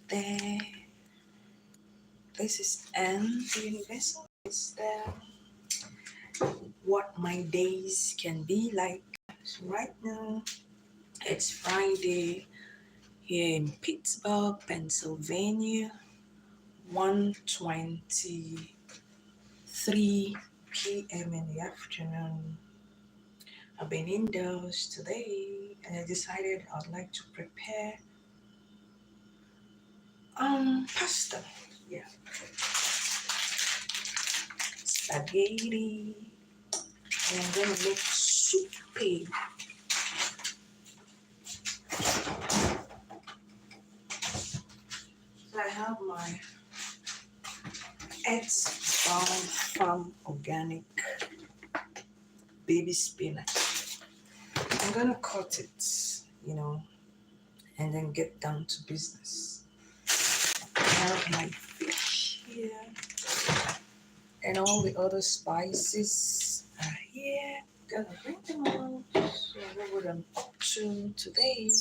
there. This is N, the universal is there. What my days can be like. So right now, it's Friday here in Pittsburgh, Pennsylvania, 1:23 p.m. in the afternoon. I've been indoors today and I decided I'd like to prepare pasta. Yeah. Spaghetti. And I'm gonna make soup. So I have my eggs farm organic baby spinach. I'm gonna cut it, and then get down to business. I have my fish here, and all the other spices are here. Gonna bring them out. So what I'm up to today.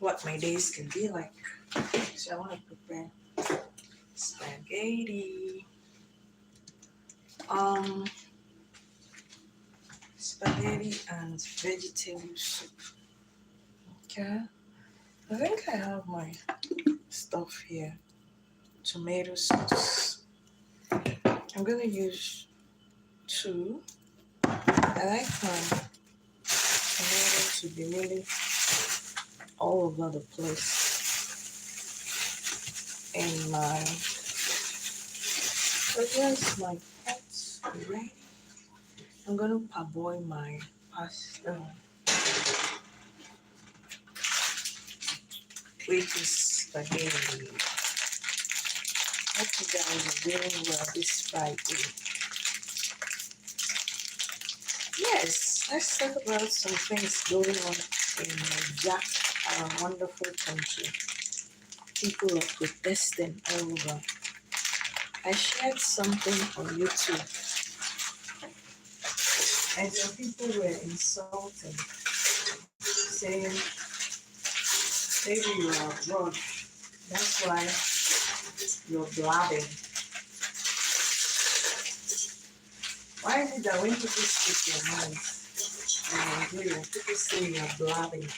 What my days can be like. So I want to prepare spaghetti. Spaghetti and vegetable soup. Okay. I think I have my stuff here. Tomato sauce. I'm gonna use 2. I like my tomato to be really all over the place. And so here's my pot ready. I'm gonna parboil my pasta, which is spaghetti. Hope you guys are doing well this Friday. Yes, let's talk about some things going on in Nigeria, our wonderful country. People are protesting all over. I shared something on YouTube, and some people were insulting, saying, maybe you are abroad, that's why you're blabbing. Why is it that when people speak their minds in Nigeria, people say you're blabbing?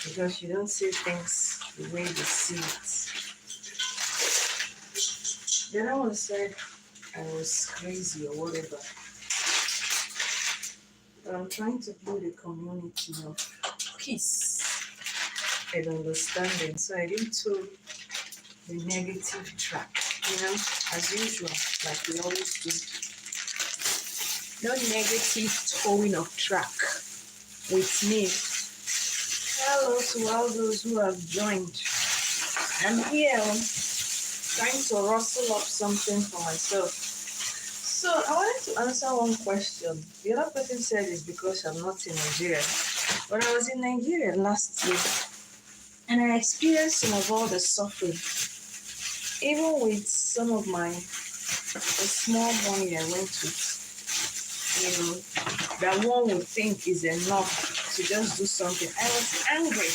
Because you don't see things the way they see it. The other one said I was crazy or whatever. But I'm trying to build a community of peace and understanding. So I didn't tow the negative track, as usual, like we always do. No negative towing of track with me. Hello to all those who have joined. I'm here trying to rustle up something for myself. So I wanted to answer one question. The other person said it's because I'm not in Nigeria. But I was in Nigeria last year and I experienced some of all the suffering. Even with some of the small money I went with, that one would think is enough to just do something. I was angry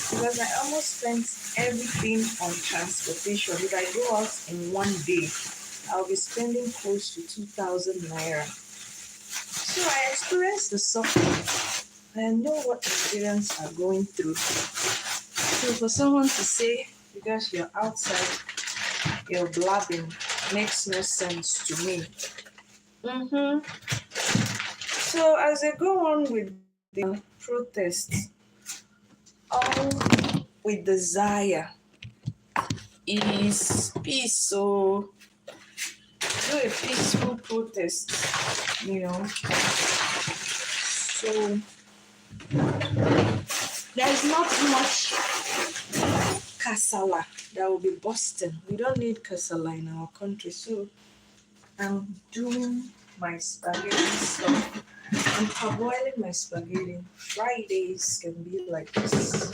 because I almost spent everything on transportation. If I go out in one day, I'll be spending close to 2,000 naira. So I experienced the suffering. I know what Nigerians are going through. So for someone to say, because you're outside, you're blabbing, makes no sense to me. So as I go on with the protests, all with desire is peace. So do a peaceful protest, So there's not much kasala that will be busting. We don't need kasala in our country. So I'm doing my spaghetti stuff. I'm parboiling my spaghetti. Fridays can be like this.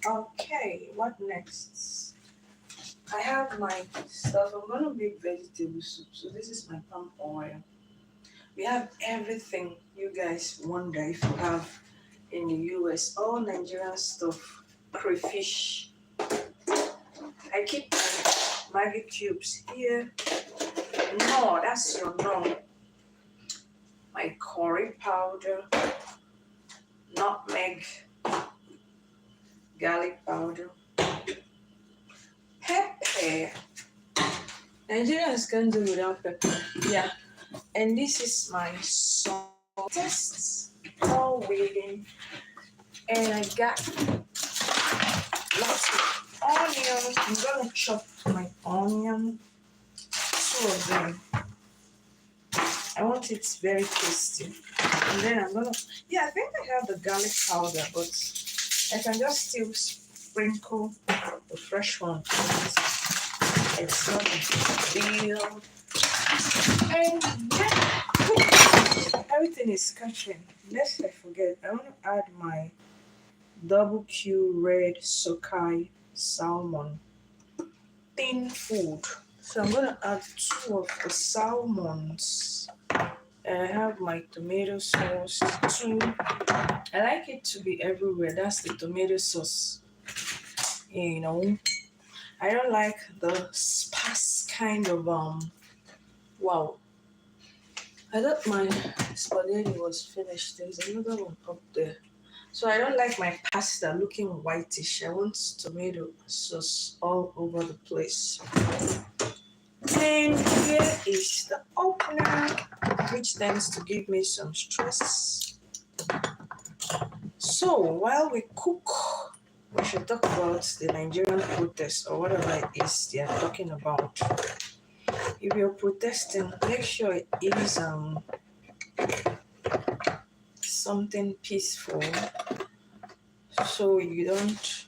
Okay, what next? I have my stuff. I'm gonna make vegetable soup. So this is my palm oil. We have everything you guys wonder if you have in the US. All Nigerian stuff. Crayfish. I keep my Maggi cubes here. No, that's your no. My curry powder, nutmeg, garlic powder, pepper. Nigerians can't do without pepper. Yeah. And this is my salt test. All waiting. And I got lots of onions. I'm gonna chop my onion. Two of them. I want it very tasty. And then I'm gonna, yeah, I think I have the garlic powder, but I can just still sprinkle the fresh one. It's not a big deal. And yeah, everything is catching. Lest I forget, I want to add my double Q red sockeye salmon thin food. So I'm gonna add 2 of the salmons. And I have my tomato sauce too. I like it to be everywhere. That's the tomato sauce. You know, I don't like the sparse kind of wow. I thought my spaghetti was finished. There's another one up there. So I don't like my pasta looking whitish. I want tomato sauce all over the place. And here is the opener, which tends to give me some stress. So while we cook, we should talk about the Nigerian protest or whatever it is they are talking about. If you're protesting, make sure it is something peaceful, so you don't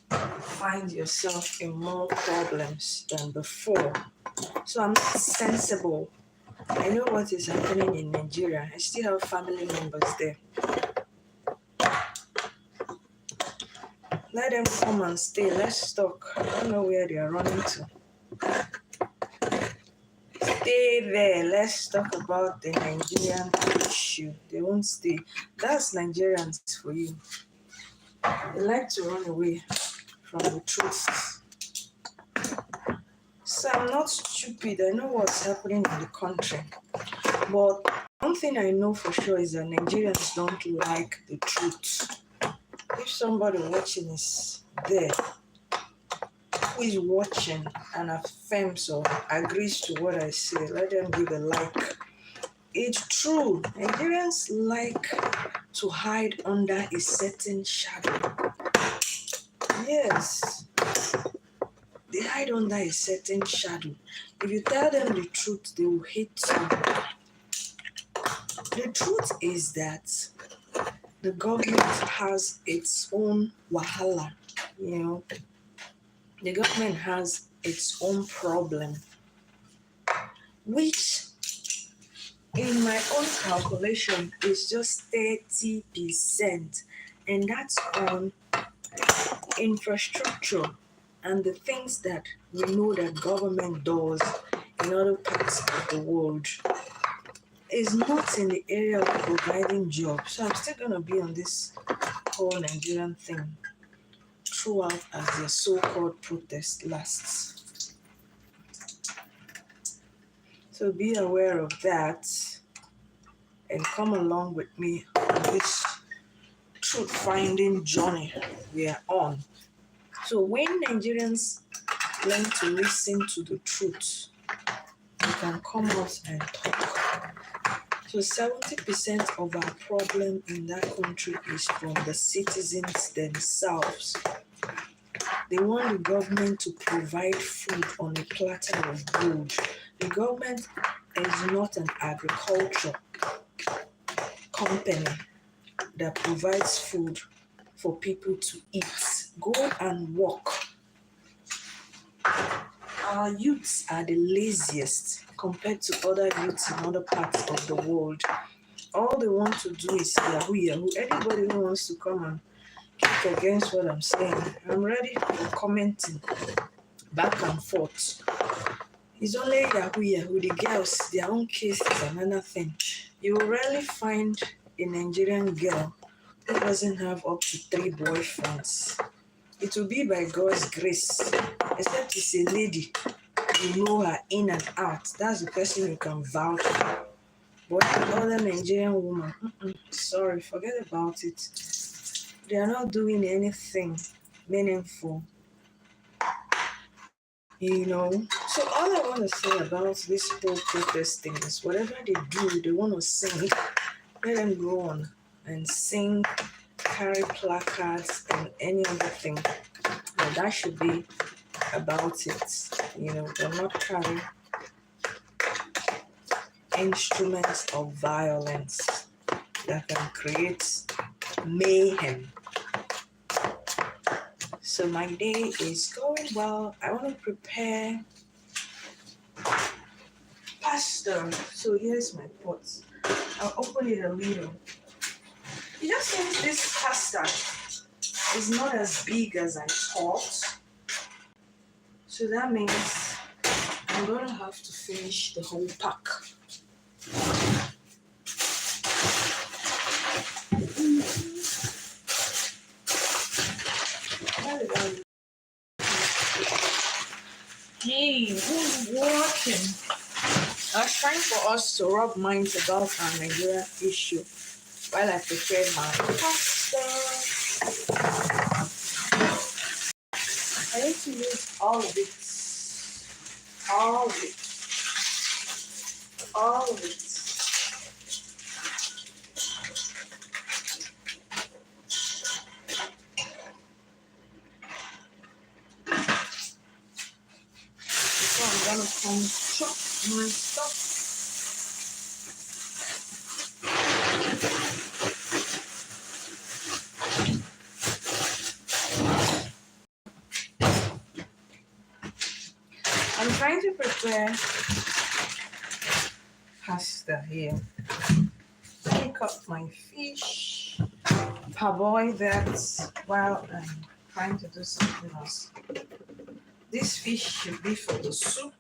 find yourself in more problems than before. So I'm not sensible. I know what is happening in Nigeria. I still have family members there. Let them come and stay. Let's talk. I don't know where they are running to. Stay there. Let's talk about the Nigerian issue. They won't stay. That's Nigerians for you. They like to run away from the truth. So I'm not stupid. I know what's happening in the country. But one thing I know for sure is that Nigerians don't like the truth. If somebody watching is there, who is watching and affirms or agrees to what I say, let them give a like. It's true. Nigerians like to hide under a certain shadow. Yes. They hide under a certain shadow. If you tell them the truth, they will hate you. The truth is that the government has its own wahala, you know. The government has its own problem, which in my own calculation is just 30%. And that's on infrastructure and the things that we know that government does in other parts of the world. Is not in the area of providing jobs. So I'm still going to be on this whole Nigerian thing throughout as the so-called protest lasts. So be aware of that and come along with me on this truth-finding journey we are on. So when Nigerians learn to listen to the truth, they can come out and talk. So 70% of our problem in that country is from the citizens themselves. They want the government to provide food on a platter of gold. The government is not an agriculture company that provides food for people to eat. Go and work. Our youths are the laziest compared to other youths in other parts of the world. All they want to do is yahoo. Anybody who wants to come and kick against what I'm saying, I'm ready for commenting. back and forth. It's only Yahoo Yahoo. The girls, their own case is another thing. You will rarely find a Nigerian girl who doesn't have up to 3 boyfriends. It will be by God's grace, except it's a lady. You know her in and out. That's the person you can vouch for. But other Nigerian woman, sorry, forget about it. They are not doing anything meaningful. So all I want to say about this whole protest thing is whatever they do, they want to sing, let them go on and sing, carry placards and any other thing. But that should be about it. They'll not carry instruments of violence that can create mayhem. So my day is going well. I want to prepare pasta. So here's my pot. I'll open it a little. It just seems this pasta is not as big as I thought. So that means I'm going to have to finish the whole pack. Hey, who's watching? I was trying for us to rub minds about our Nigeria issue while I prepared my pasta. I need to use all of it. All of it. All of it. So I'm gonna come chop my stuff. I'm trying to prepare pasta here. Pick up my fish, parboil that while I'm trying to do something else. This fish should be for the soup.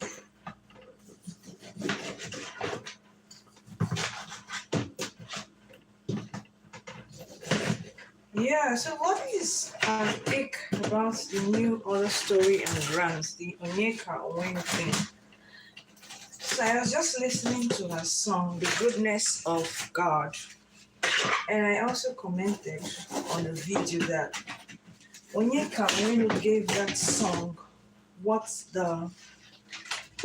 Yeah, so what is big about the new other story and brands, the Onyeka Onwenu thing? So I was just listening to her song, The Goodness of God. And I also commented on the video that Onyeka Onwenu gave that song what the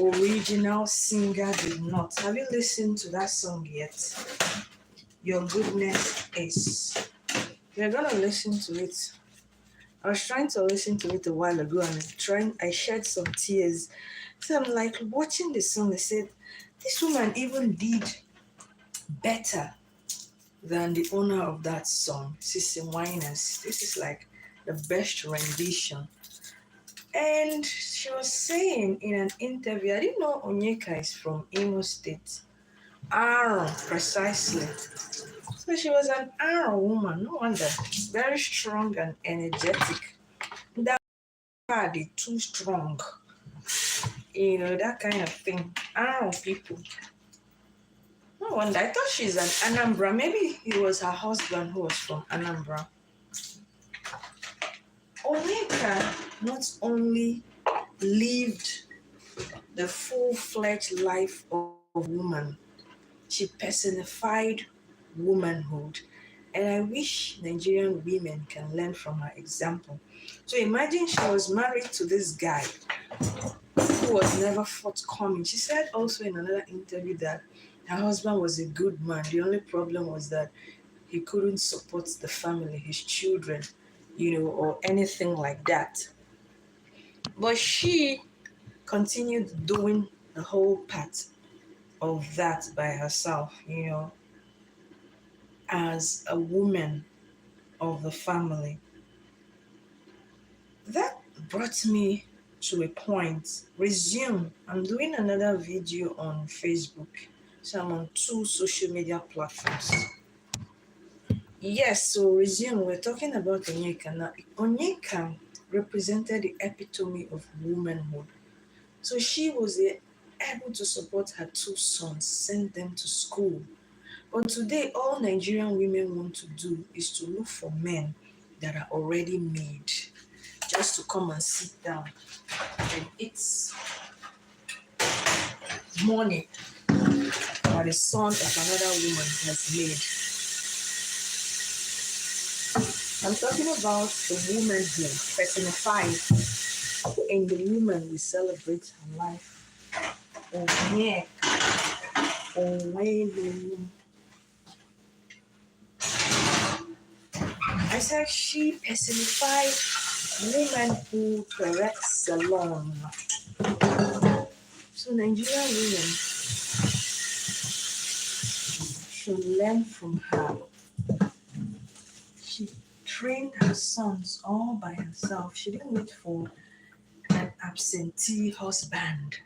original singer did not. Have you listened to that song yet? Your Goodness Is. You're gonna listen to it. I was trying to listen to it a while ago and I shed some tears. So I'm like watching the song. I said, this woman even did better than the owner of that song, Sissy Winers. This is like the best rendition. And she was saying in an interview, I didn't know Onyeka is from Imo State. Aaron, precisely. So she was an Aaron woman, no wonder. Very strong and energetic. That body too strong. That kind of thing. Aaron people. No wonder. I thought she's an Anambra. Maybe it was her husband who was from Anambra. Onyeka not only lived the full-fledged life of woman, she personified womanhood. And I wish Nigerian women can learn from her example. So imagine she was married to this guy who was never forthcoming. She said also in another interview that her husband was a good man. The only problem was that he couldn't support the family, his children, or anything like that. But she continued doing the whole part of that by herself, as a woman of the family. That brought me to a point. Resume. I'm doing another video on Facebook. So I'm on 2 social media platforms. Yes, so resume. We're talking about Onyeka. Now, Onyeka represented the epitome of womanhood. So she was able to support her two sons, send them to school. But today, all Nigerian women want to do is to look for men that are already made, just to come and sit down and eat money that the son of another woman has made. I'm talking about the woman here, personified in the woman we celebrate her life. Onyeka, Onwenu. I said she personified woman who corrects salon. So Nigerian women should learn from her. She trained her sons all by herself. She didn't wait for an absentee husband.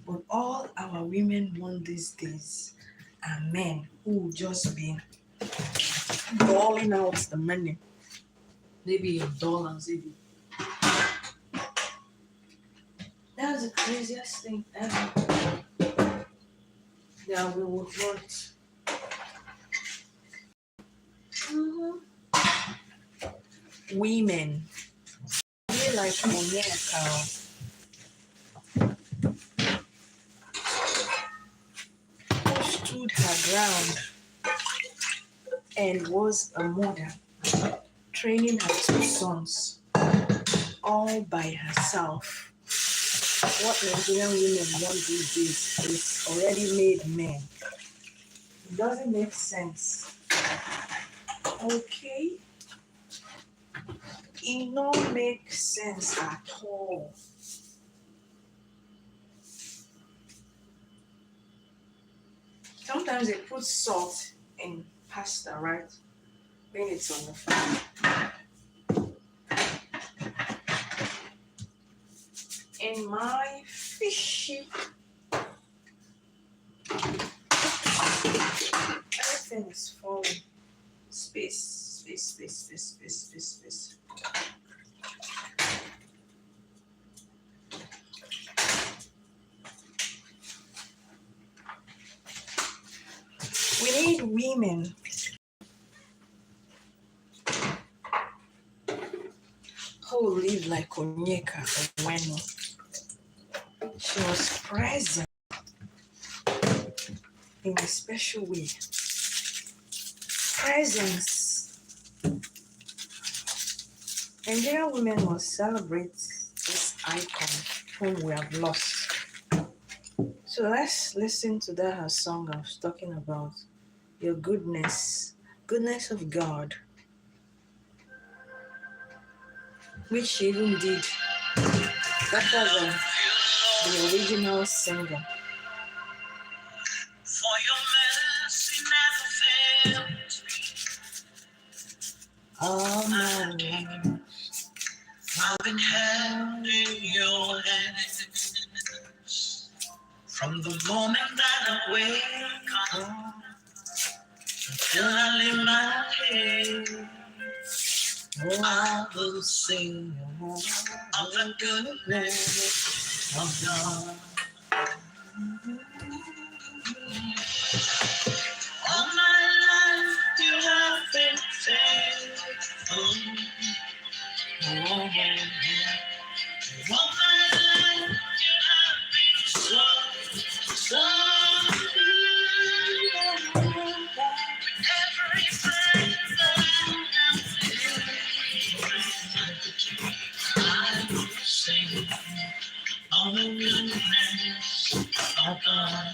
But all our women want these days are men who just be balling out the money. Maybe in dollars, maybe. That's the craziest thing ever. That we would want. Women. Be like Onyeka. Who stood her ground and was a mother, training her two sons all by herself. What Nigerian women want these days is already made men. It doesn't make sense. Okay? It don't make sense at all. Sometimes they put salt in pasta, right? When it's on the fire. In my fishy, everything is falling. Space, space, space, space, space, space, space. We need women who live like Onyeka Onwenu. She was present in a special way. Presence. Nigerian women must celebrate this icon whom we have lost. So let's listen to that her song I was talking about. Your goodness, goodness of God, which she even did better than the original singer. For your mercy never fails me. All my life, I've been held in your hands. From the moment that I wake up till I lay my head, I will sing of the goodness of God. All my life you have been faithful. All my life you have been so, so good. Every breath that I will sing of the goodness of God.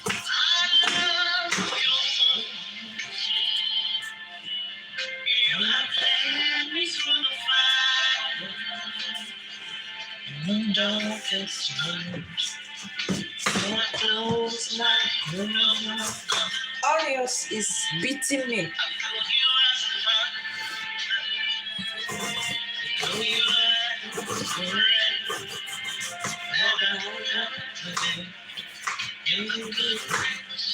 I love your You have led me through the fire, in the darkest night. So I close my eyes. Audios is beating me. I know you as a father. Know you as a friend. Never forget in the goodness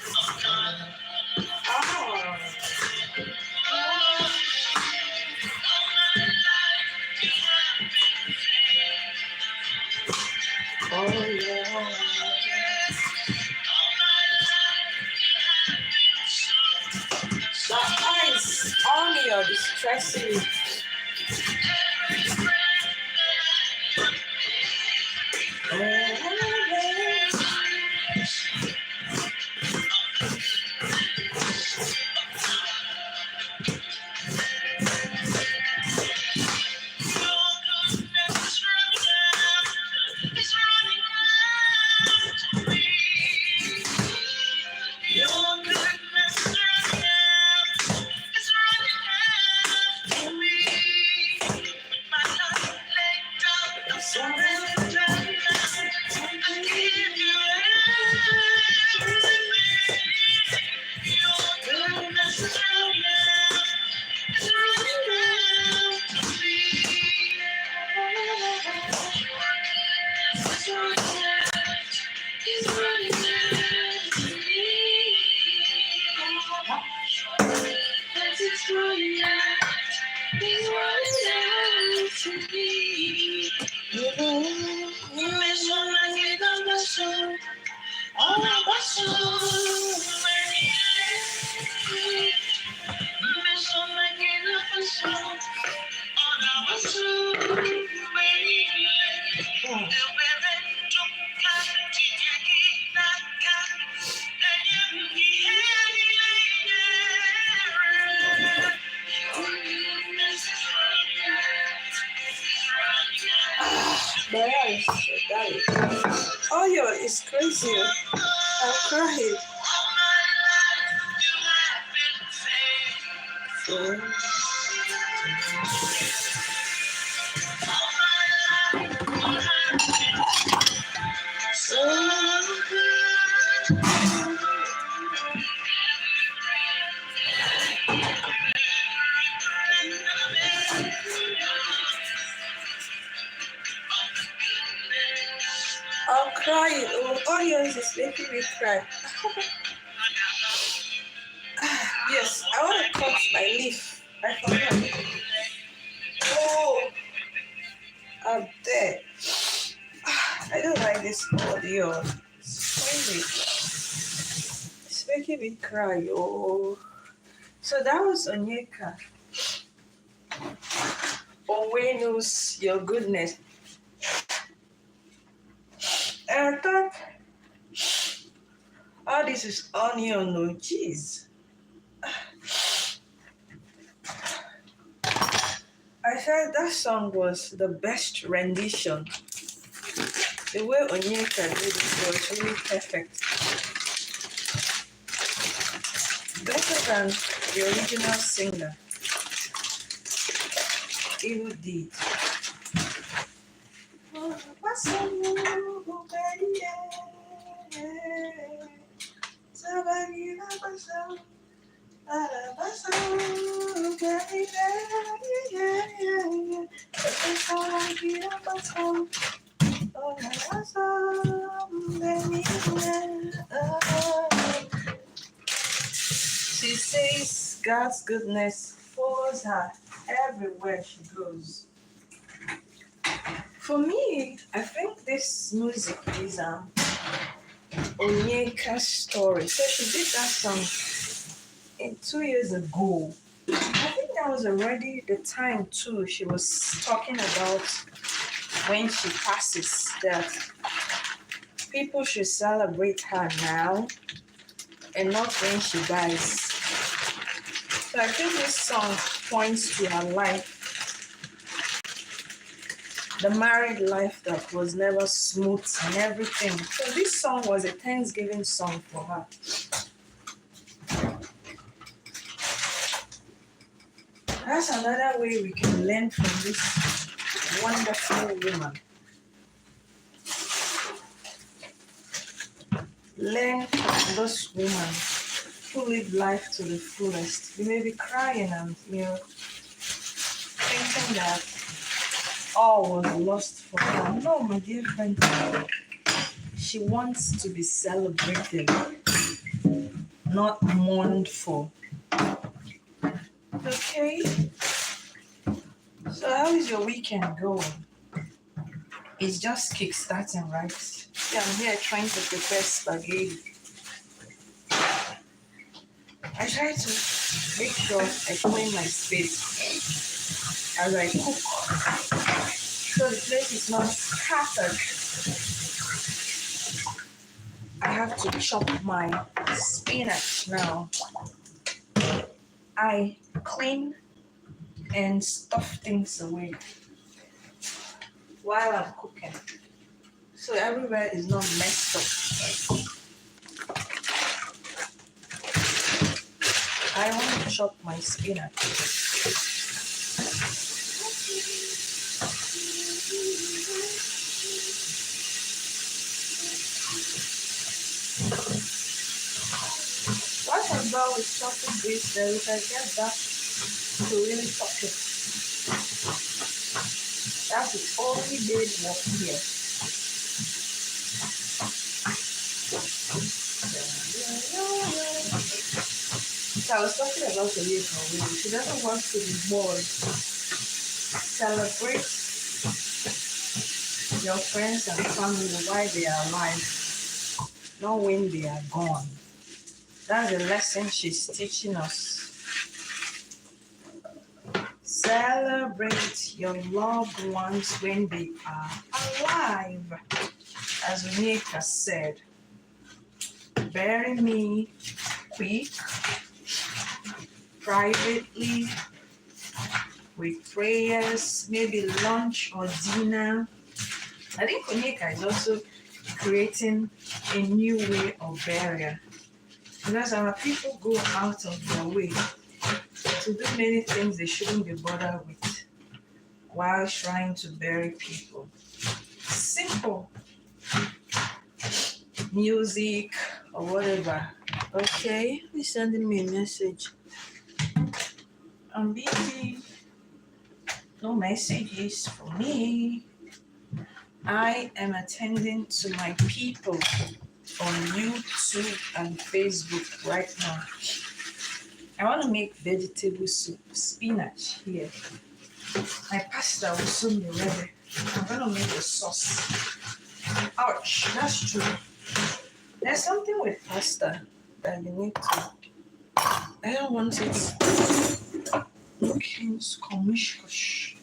of God. Oh. Oh, all eyes on your distressing me. Oh, yo, it's crazy. I'm crying. I'm crying. Oh, yes, it's making me cry. Yes, I want to cut my leaf. I forgot. Oh, I'm dead. I don't like this audio. It's crazy. It's making me cry. Oh. So that was Onyeka. Knows your goodness. And I thought, oh, this is onion. No, jeez. I said that song was the best rendition. The way Onyeka did it was really perfect. Better than the original singer. Even did. She says God's goodness follows her everywhere she goes. For me, I think this music is Onyeka's story. So she did that song 2 years ago. I think that was already the time too she was talking about when she passes that people should celebrate her now and not when she dies. So I think this song points to her life, the married life that was never smooth and everything. So this song was a Thanksgiving song for her. That's another way we can learn from this wonderful woman. Learn from this woman who lived life to the fullest. You may be crying and thinking that all was lost for her. No, my dear friend. She wants to be celebrated, not mourned for. Okay? So how is your weekend going? It's just kickstarting, right? Yeah, I'm here trying to prepare spaghetti. I try to make sure I clean my space as I cook so the place is not scattered. I have to chop my spinach now. I clean and stuff things away while I'm cooking, so everywhere is not messed up. I want to chop my spinach. What about with chopping this? That we can get that to really chop it. That's its only made work here. So I was talking about the little. She doesn't want to be bored. Celebrate your friends and family while they are alive, not when they are gone. That's the lesson she's teaching us. Celebrate your loved ones when they are alive. As Unika said, bury me quick, privately, with prayers, maybe lunch or dinner. I think Unika is also creating a new way of burial. Because our people go out of their way to do many things they shouldn't be bothered with while trying to bury people. Simple music or whatever. Okay, who's sending me a message? I'm busy. No messages for me. I am attending to my people on YouTube and Facebook right now. I want to make vegetable soup, spinach here. My pasta will soon be ready. I'm going to make the sauce. Ouch, that's true. There's something with pasta that you need to. I don't want it looking squamish.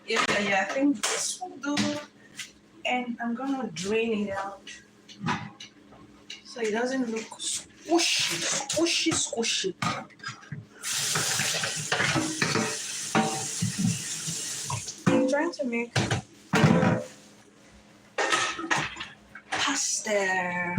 Yeah, I think this will do. And I'm gonna drain it out so it doesn't look squishy. I'm trying to make pasta.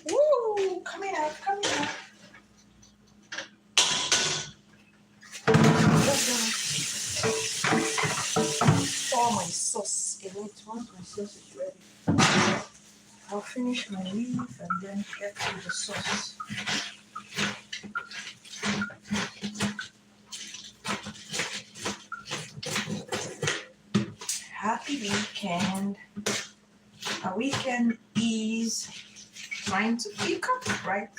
Woo! Coming out. Pour my sauce in it. Once my sauce is ready, I'll finish my leaf and then get to the sauce. Happy weekend. A weekend is trying to pick up, right?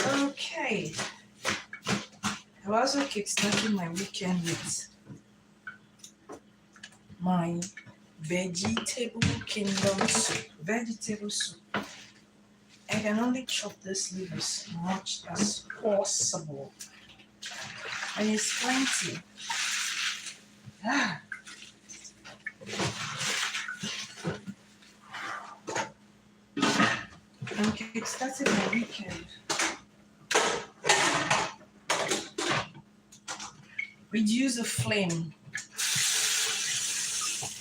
Okay. I've also kickstarted my weekend with my vegetable soup. I can only chop this leaf as much as possible. And it's plenty. I'm kickstarting my weekend. Reduce the flame.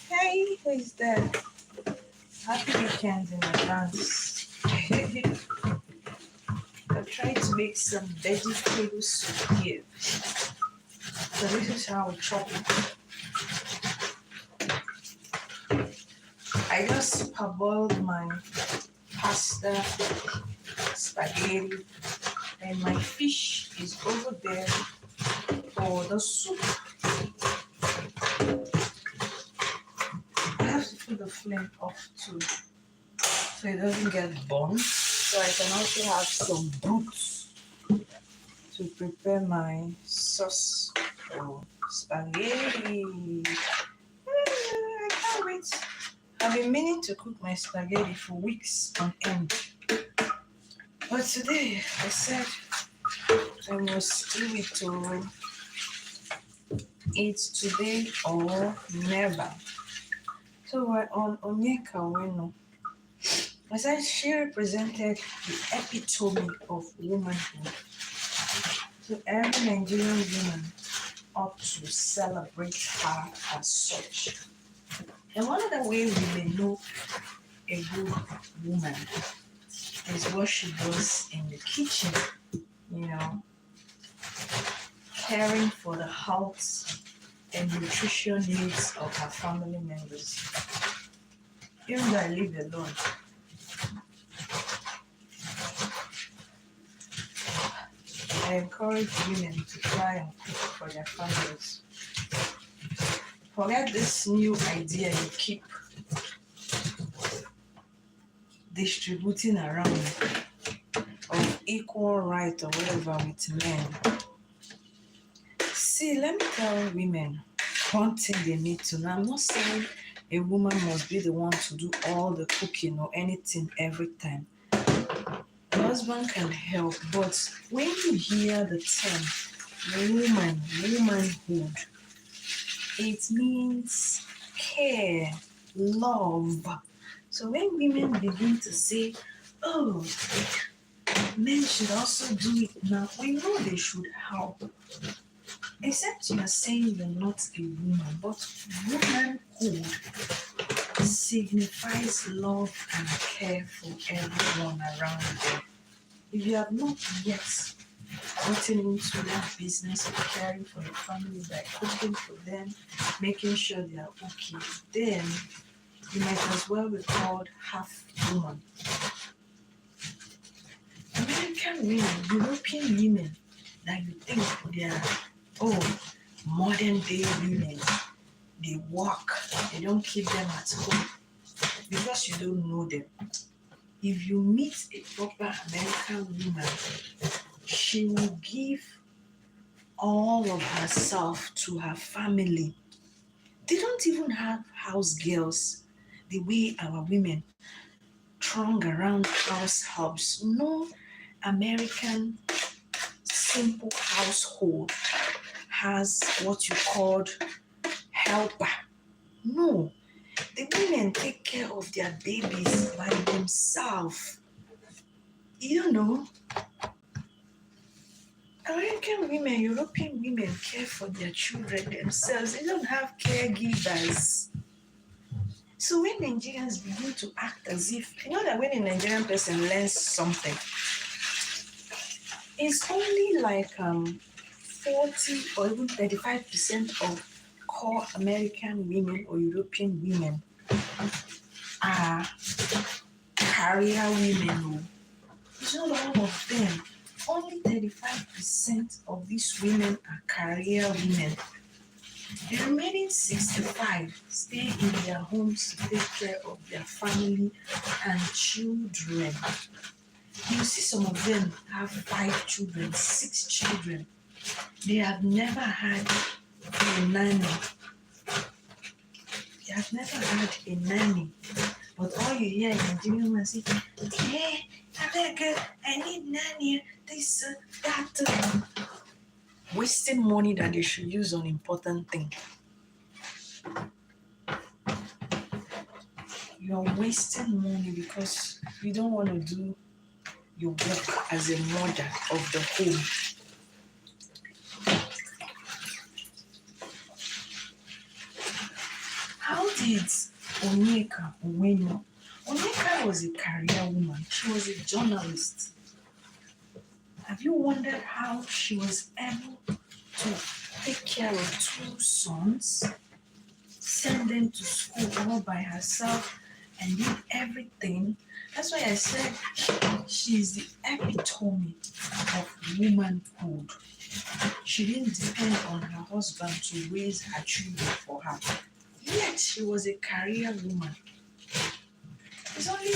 Hey, who is there? Happy weekend in advance. I've tried to make some vegetable soup here. So this is how we chop it. I just parboiled my pasta, spaghetti, and my fish is over there for the soup. flame up too, so it doesn't get burned. So I can also have some boots to prepare my sauce for spaghetti. I can't wait. I've been meaning to cook my spaghetti for weeks on end. But today I said I must do it to eat today or never. So we're on Onyeka Weno. I said she represented the epitome of womanhood. So every Nigerian woman ought to celebrate her as such. And one of the ways we may know a good woman is what she does in the kitchen, you know, caring for the health and nutrition needs of her family members. Even though I live alone, I encourage women to try and cook for their families. Forget this new idea you keep distributing around of equal right or whatever with men. See, let me tell women one thing they need to know. I'm not saying a woman must be the one to do all the cooking or anything every time. The husband can help, but when you hear the term womanhood, it means care, love. So when women begin to say, oh, men should also do it now, we know they should help. Except you are saying you're not a woman, but womanhood signifies love and care for everyone around you. If you have not yet gotten into that business of caring for your family by cooking for them, making sure they are okay, then you might as well be called half woman. American women, European women, that you think they are, modern day women, they work, they don't keep them at home because you don't know them. If you meet a proper American woman, she will give all of herself to her family. They don't even have house girls the way our women throng around house helps. No American simple household has what you called helper. No, the women take care of their babies by themselves. You know, American women, European women care for their children themselves. They don't have caregivers. So when Nigerians begin to act as if, you know that when a Nigerian person learns something, it's only like 40 or even 35% of core American women or European women are career women. It's not all of them. Only 35% of these women are career women. The remaining 65 stay in their homes to take care of their family and children. You see some of them have 5 children, 6 children. They have never had a nanny. They have never had a nanny. But all you hear in Nigerian women say, hey, I need nanny, this, that. Wasting money that they should use on important things. You're wasting money because you don't want to do your work as a mother of the home. How did Onyeka Nwaogu? Onyeka was a career woman. She was a journalist. Have you wondered how she was able to take care of 2 sons, send them to school all by herself, and did everything? That's why I said she's the epitome of womanhood. She didn't depend on her husband to raise her children for her. Yet she was a career woman. It's only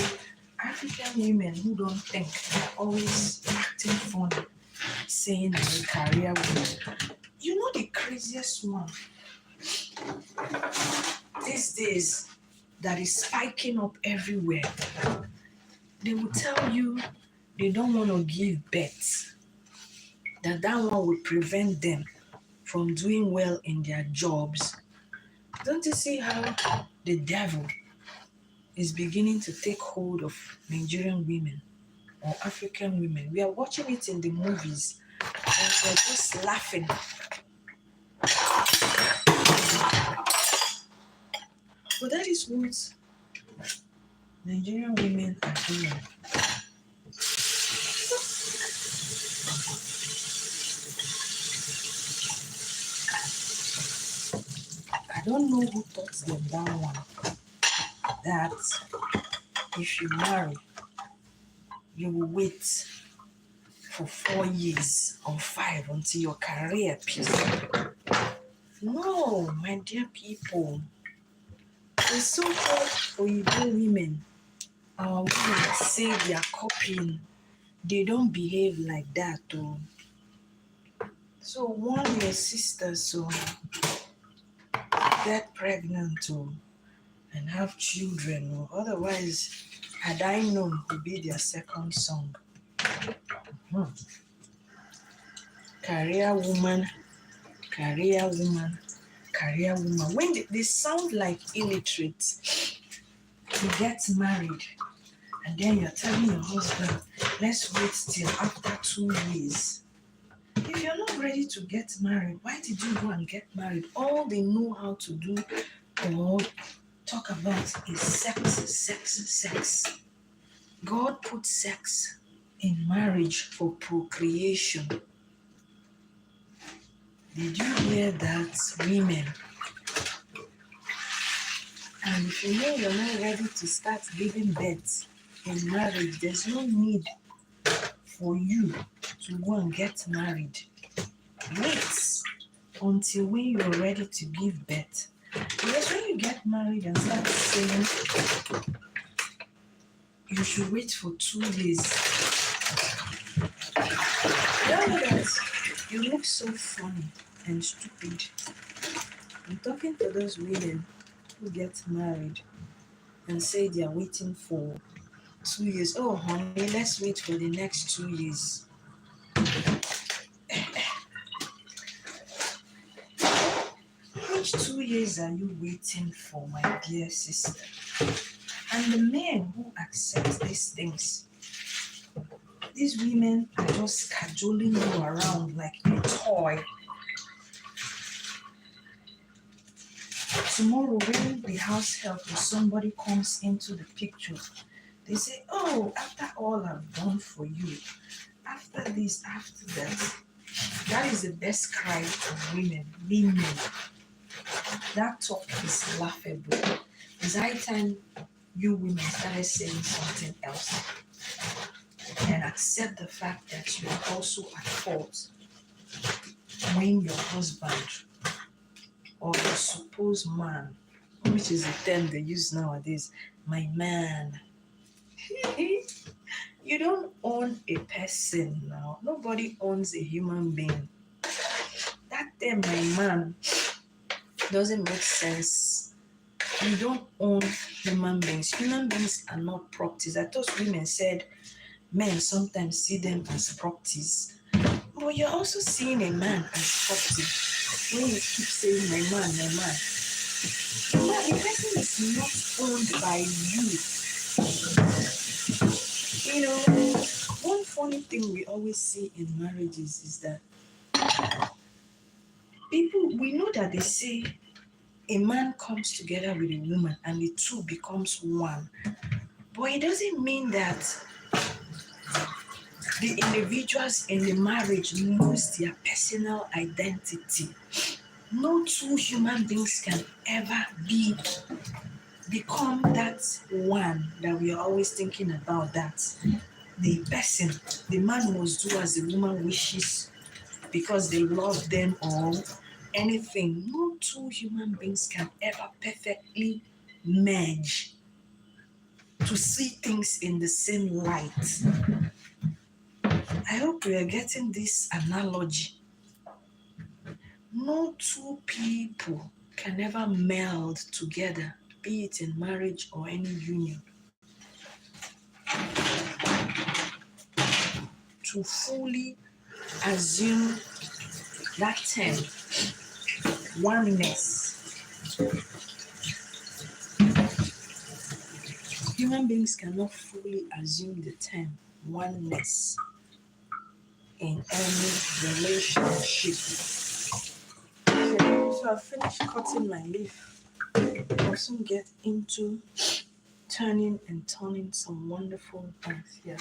African women who don't think. They're always acting funny, saying I'm a career woman. You know the craziest one these days that is spiking up everywhere? They will tell you they don't want to give birth, that one would prevent them from doing well in their jobs. Don't you see how the devil is beginning to take hold of Nigerian women or African women? We are watching it in the movies and we're just laughing. But that is what Nigerian women are doing. I don't know who taught them that one. That if you marry, you will wait for 4 years or 5 until your career peaks. No, my dear people. It's so hard for Igbo women. Our women say they are copying. They don't behave like that, though. So warn your sisters so get pregnant too and have children. Or otherwise, had I known would be their second song. Career woman, career woman, career woman. When they sound like illiterate, you get married and then you're telling your husband, let's wait till after 2 years. If you're not ready to get married, why did you go and get married? All they know how to do or talk about is sex. God put sex in marriage for procreation. Did you hear that, women? And if you know you're not ready to start giving birth in marriage, there's no need for you to go and get married. Wait until when you're ready to give birth. Because when you get married and start saying you should wait for 2 years, that you look so funny and stupid. I'm talking to those women who get married and say they are waiting for 2 years. Oh, honey, let's wait for the next 2 years. Which 2 years are you waiting for, my dear sister? And the men who accept these things, these women are just cajoling you around like a toy. Tomorrow, when the house help or somebody comes into the picture, they say, oh, after all I've done for you, after this, after that. That is the best cry of women. That talk is laughable. It's high time you women started saying something else and accept the fact that you're also at fault when your husband or your supposed man, which is the term they use nowadays, my man. You don't own a person now. Nobody owns a human being. That term, my man, doesn't make sense. You don't own human beings. Human beings are not properties. I thought women said men sometimes see them as properties. But you're also seeing a man as property when you keep saying my man, my man. The person is not owned by you. You know, one funny thing we always see in marriages is that people, we know that they say a man comes together with a woman and the two becomes one. But it doesn't mean that the individuals in the marriage lose their personal identity. No two human beings can ever become that one that we are always thinking about, that the person, the man must do as the woman wishes because they love them or anything. No two human beings can ever perfectly merge to see things in the same light. I hope we are getting this analogy. No two people can ever meld together, be it in marriage or any union, to fully assume that term, oneness. Human beings cannot fully assume the term oneness in any relationship. Okay, so I've finished cutting my leaf. I'll soon get into turning some wonderful things here.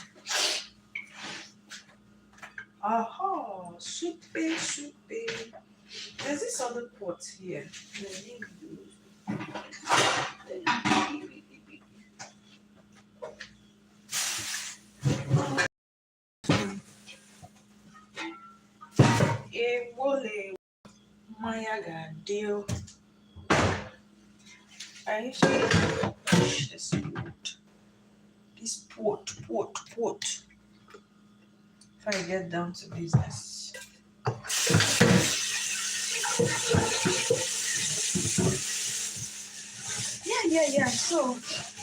Aha, super, super. There's this other pot here. Wole Maya got deal. I used to push this pot. This pot. If I get down to business. Yeah. So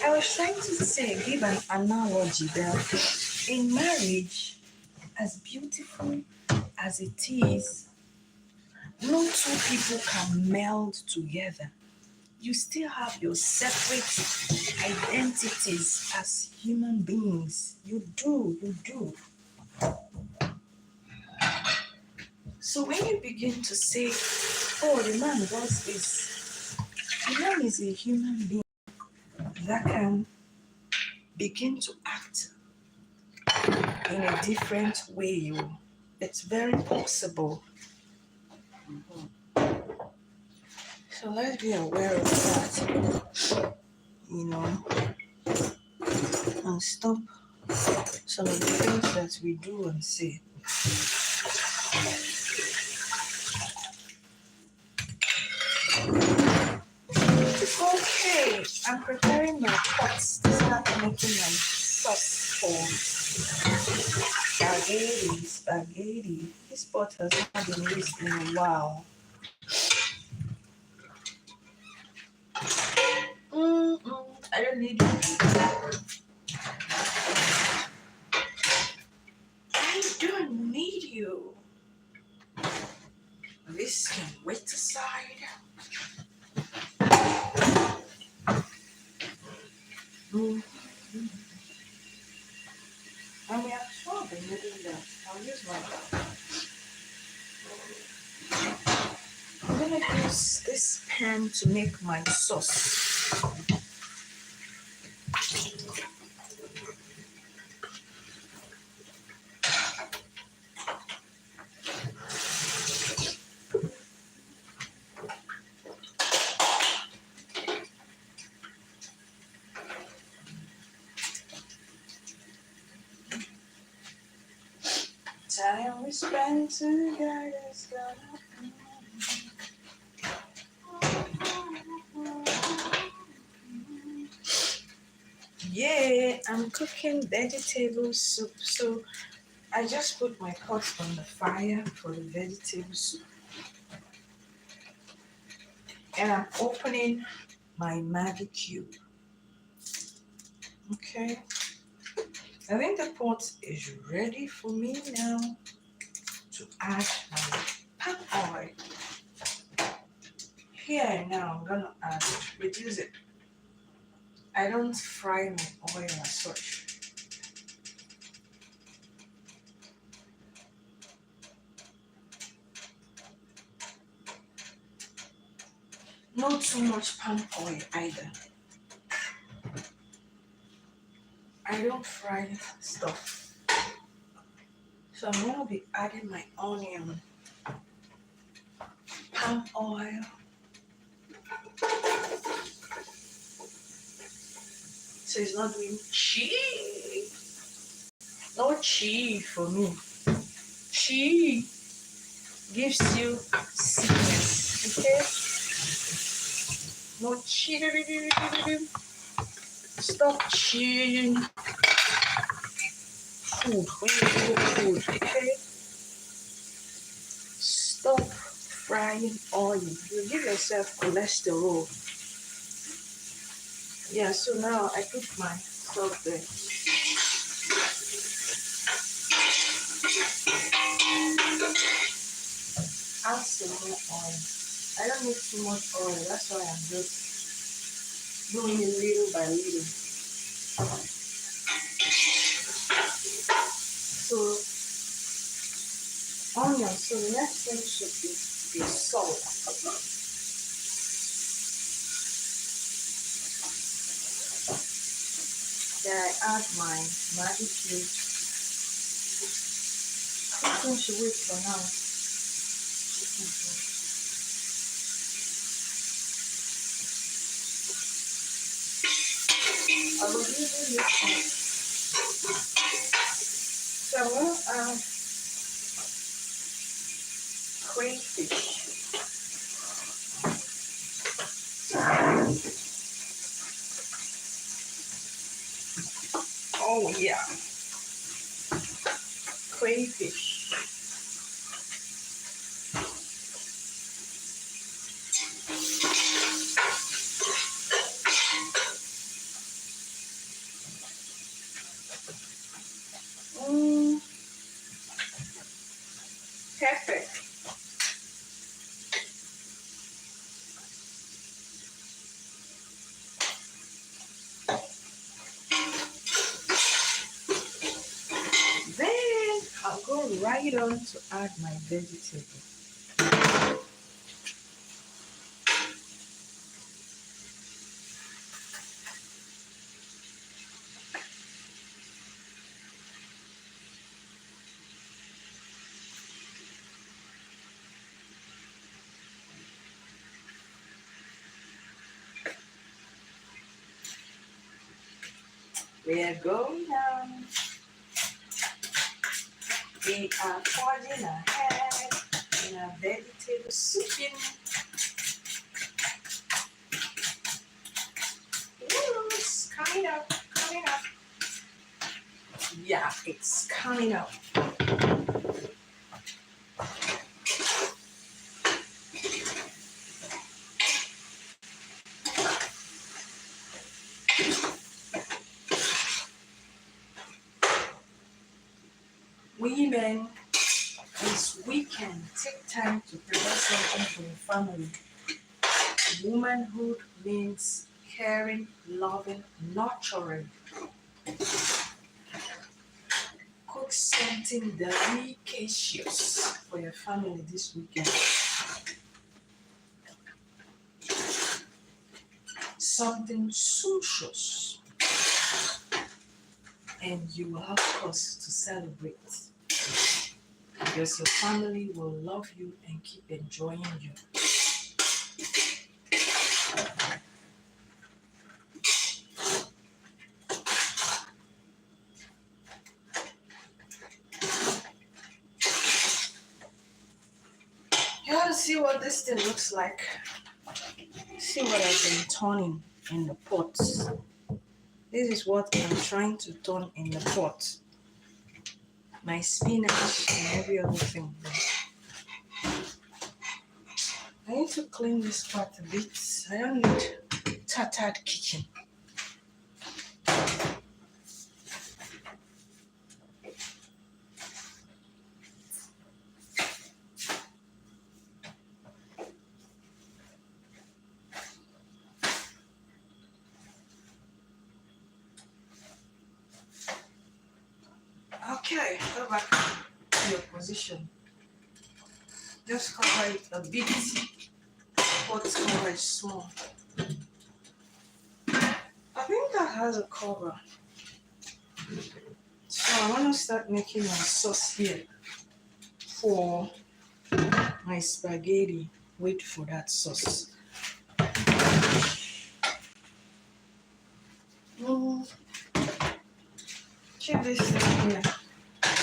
I was trying to say, give an analogy that in marriage, as beautiful as it is, no two people can meld together. You still have your separate identities as human beings. You do. So when you begin to say, oh, the man does this, the man is a human being that can begin to act in a different way. It's very possible. So let's be aware of that, and stop some of the things that we do and say. Okay, I'm preparing my pots to start making my sauce for spaghetti. This pot has not been used in a while. I don't need it. I don't need you. This can wait aside. And we have 12 in middle left. I'll use my. I'm gonna use this pan to make my sauce. Time we spend together is gonna. Yeah, I'm cooking vegetable soup. So I just put my pot on the fire for the vegetable soup. And I'm opening my Maggi cube. Okay. I think the pot is ready for me now to add my palm oil. Here and now I'm gonna reduce it. I don't fry my oil as such. Not too much palm oil either. I don't fry stuff. So I'm gonna be adding my onion, palm oil, so it's not doing cheese. No cheese for me. Cheese gives you sickness, okay? No cheese. Stop chewing food when you cook food, okay? Stop frying oil. You give yourself cholesterol. Yeah, so now I put my salt there. Add some more oil. I don't need too much oil, that's why I'm just doing it little by little. So onion, so the next thing should be salt. Then I add my Maggi cube. Cooking should wait for now. I will usually use this. So I'm going to add crayfish. Oh yeah, crayfish. Perfect. Then I'll go right on to add my vegetable. We are going down. We are forging ahead in a vegetable soup. Ooh, it's coming up, coming up. Yeah, it's coming up. Women, this weekend, take time to prepare something for your family. Womanhood means caring, loving, nurturing. Cook something delicious for your family this weekend. Something sumptuous. And you will have cause to celebrate. Because your family will love you and keep enjoying you. You want to see what this thing looks like. See what I've been turning in the pot. This is what I'm trying to turn in the pot. My spinach and every other thing. I need to clean this pot a bit. I don't need tattered kitchen. Okay, go back to your position. Just cover it a bit. Pot's cover is small. I think that has a cover. So I want to start making my sauce here for my spaghetti. Wait for that sauce. Check this thing here.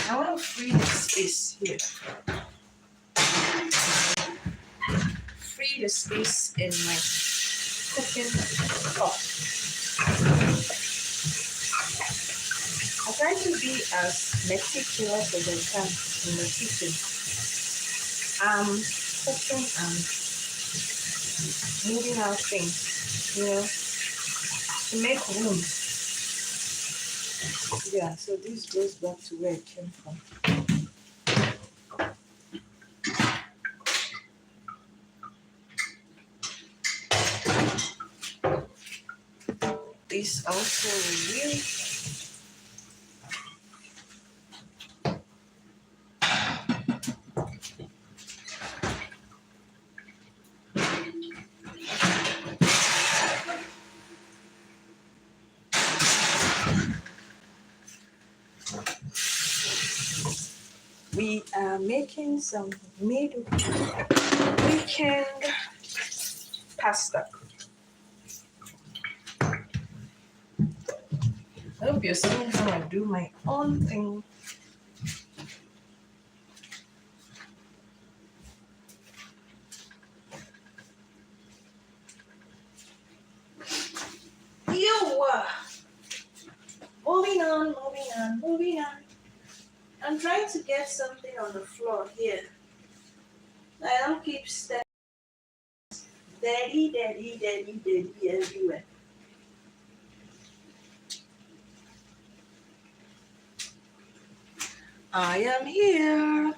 I want to free the space here. Free the space in my cooking pot. try to be as meticulous as I can in the kitchen. I'm cooking and moving out things, to make room. Yeah, so this goes back to where it came from. This also really we are making some mid-weekend pasta. I hope you're seeing how I do my own thing. Moving on. I'm trying to get something on the floor here. I don't keep stepping. Daddy everywhere. I am here.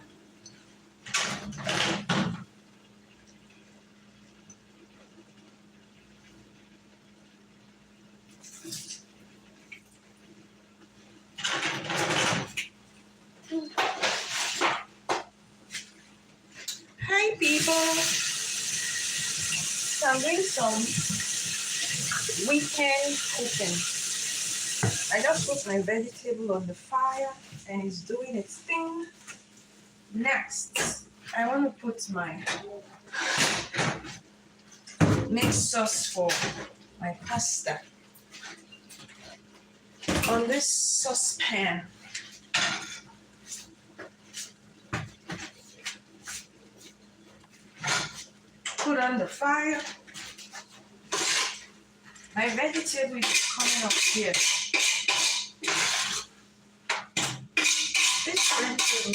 Hi people. So I'm doing some weekend cooking. I just put my vegetable on the fire and it's doing its thing. Next, I want to put my mixed sauce for my pasta on this saucepan. Put on the fire. My vegetable is coming up here. This vegetable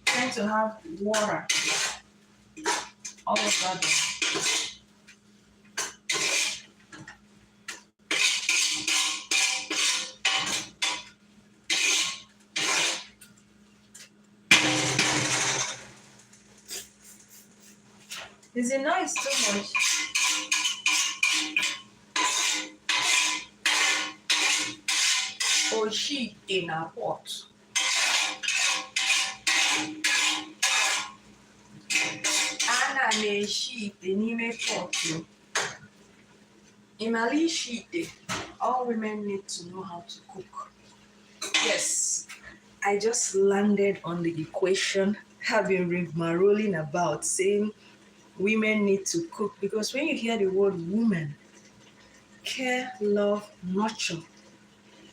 tends to have water all over them. Is it noise too much? Or she in a pot? Ana me sheep in pot. Imali sheep. All women need to know how to cook. Yes, I just landed on the equation, having rigmaroling about saying women need to cook, because when you hear the word woman, care, love, nurture,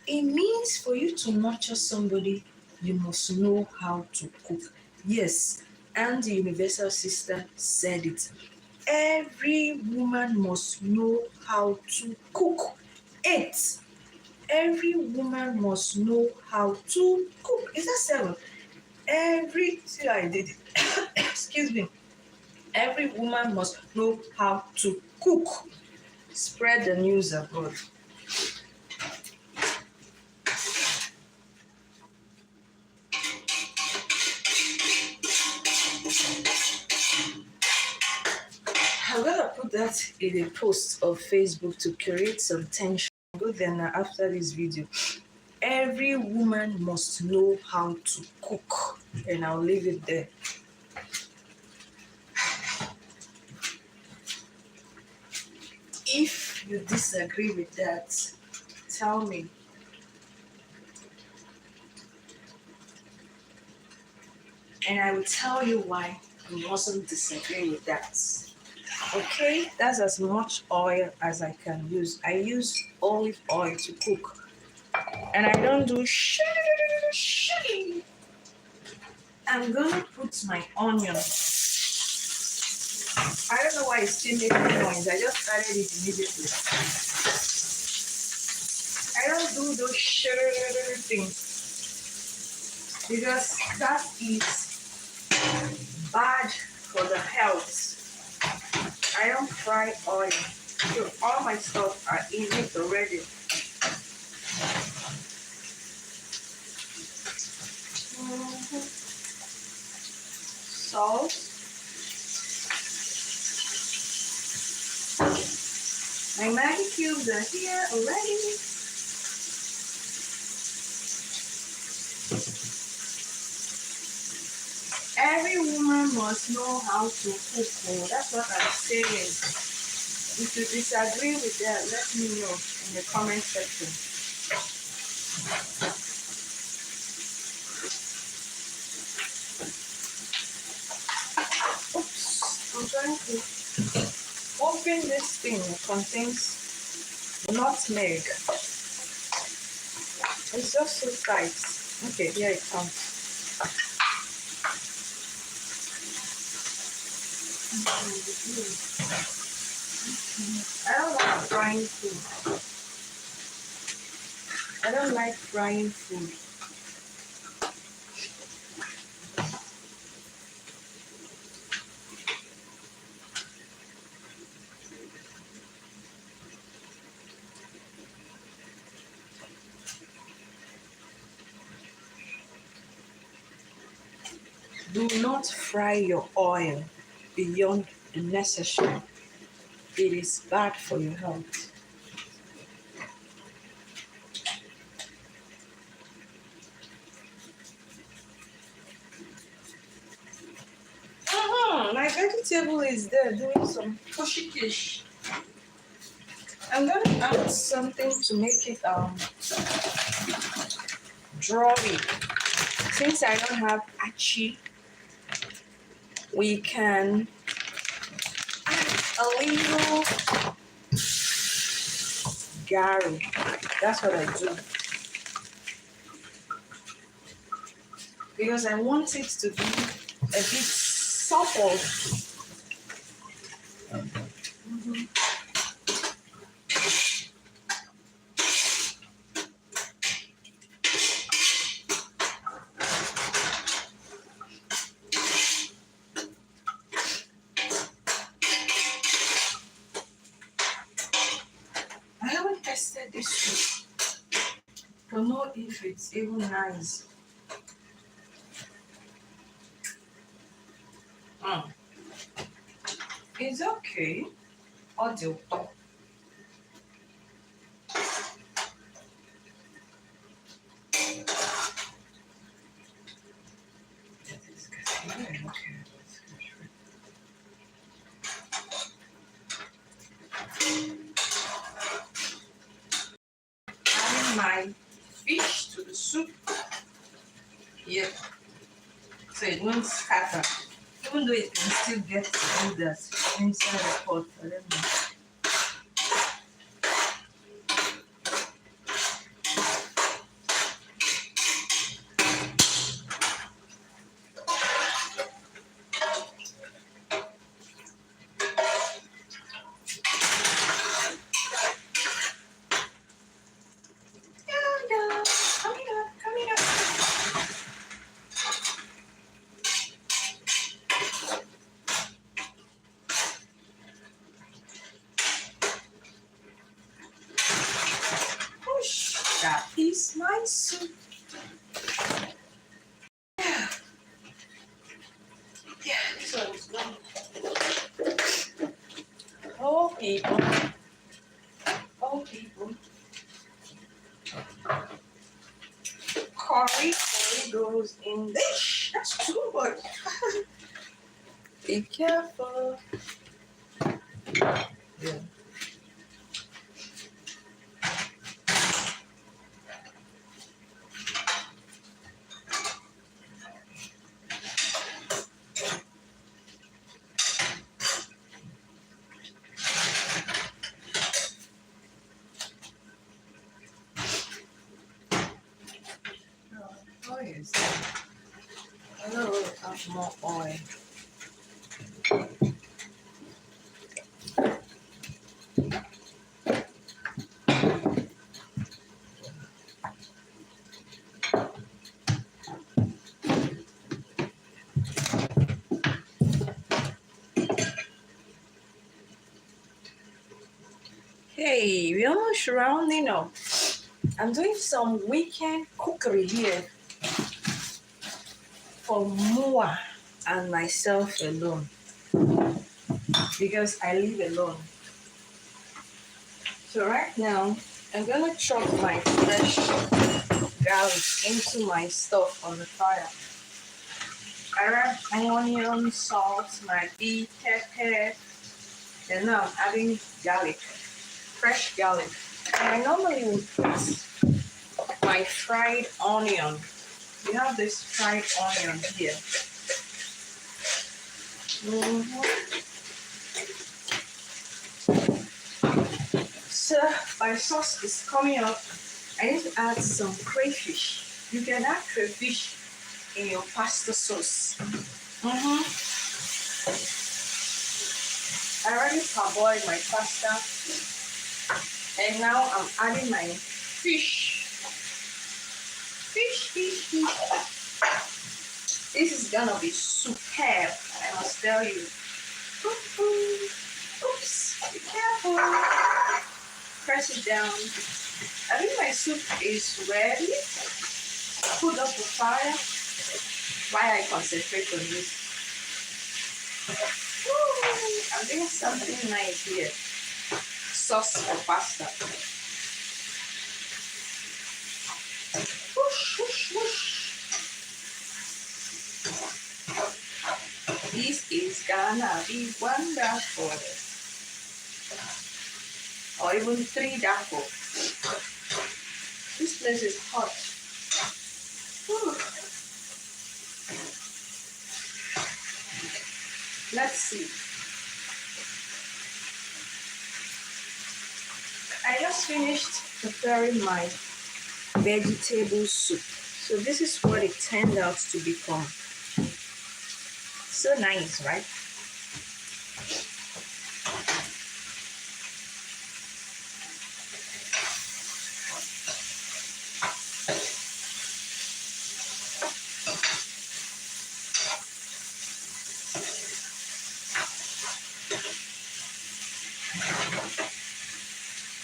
it means for you to nurture somebody, you must know how to cook. Yes, and the universal sister said it. Every woman must know how to cook. Every woman must know how to cook. Is that 7? See, I did it. Excuse me. Every woman must know how to cook. Spread the news abroad. I'm gonna put that in a post of Facebook to create some tension. Go there now after this video. Every woman must know how to cook, and I'll leave it there. If you disagree with that, tell me. And I will tell you why you mustn't disagree with that. Okay, that's as much oil as I can use. I use olive oil to cook. And I don't do shit. I'm gonna put my onion. I don't know why it's still making noise. I just started it immediately. I don't do remove those sugar things because that is bad for the health. I don't fry oil, so all my stuff are in it already. Salt. My Maggi cubes are here already. Every woman must know how to cook. Oh, that's what I'm saying. If you disagree with that, let me know in the comment section. Oops, I'm trying to open this thing. It contains nutmeg. It's just so tight. Okay, here it comes. I don't like frying food. I don't like frying food. Do not fry your oil beyond the necessary. It is bad for your health. My vegetable is there doing some pushy. I'm gonna add something to make it drawy. Since I don't have achi, we can add a little gari. That's what I do. Because I want it to be a bit supple. I haven't tested this soup to know if it's even nice. It's okay. Audio top. Adding my fish to the soup. Yep. So it won't scatter. Even though it can still get the noodles inside the pot. I don't know. Coming up. Push. That is my soup. Yeah, this one is gone. Oh, people. Curry goes in this. That's too much. Be careful. Yeah. Oh, yes. I don't really have more oil. Hey, we're almost rounding up. I'm doing some weekend cookery here for Mua and myself alone because I live alone. So right now, I'm gonna chop my fresh garlic into my stuff on the fire. I wrap onion, salt, maggi, pepper. Then now I'm adding garlic, fresh garlic. And I normally would put my fried onion. We have this fried onion here. So my sauce is coming up. I need to add some crayfish. You can add crayfish in your pasta sauce. I already parboiled my pasta, and now I'm adding my fish. Fish. This is gonna be superb, I must tell you. Oops, be careful. Press it down. I think my soup is ready. Put up the fire while I concentrate on this. I'm doing something nice here. Sauce for pasta. Whoosh, whoosh, whoosh. This is gonna be wonderful. Or even 3 dapo. This place is hot. Whew. Let's see. I just finished preparing my vegetable soup. So this is what it turned out to become. So nice, right?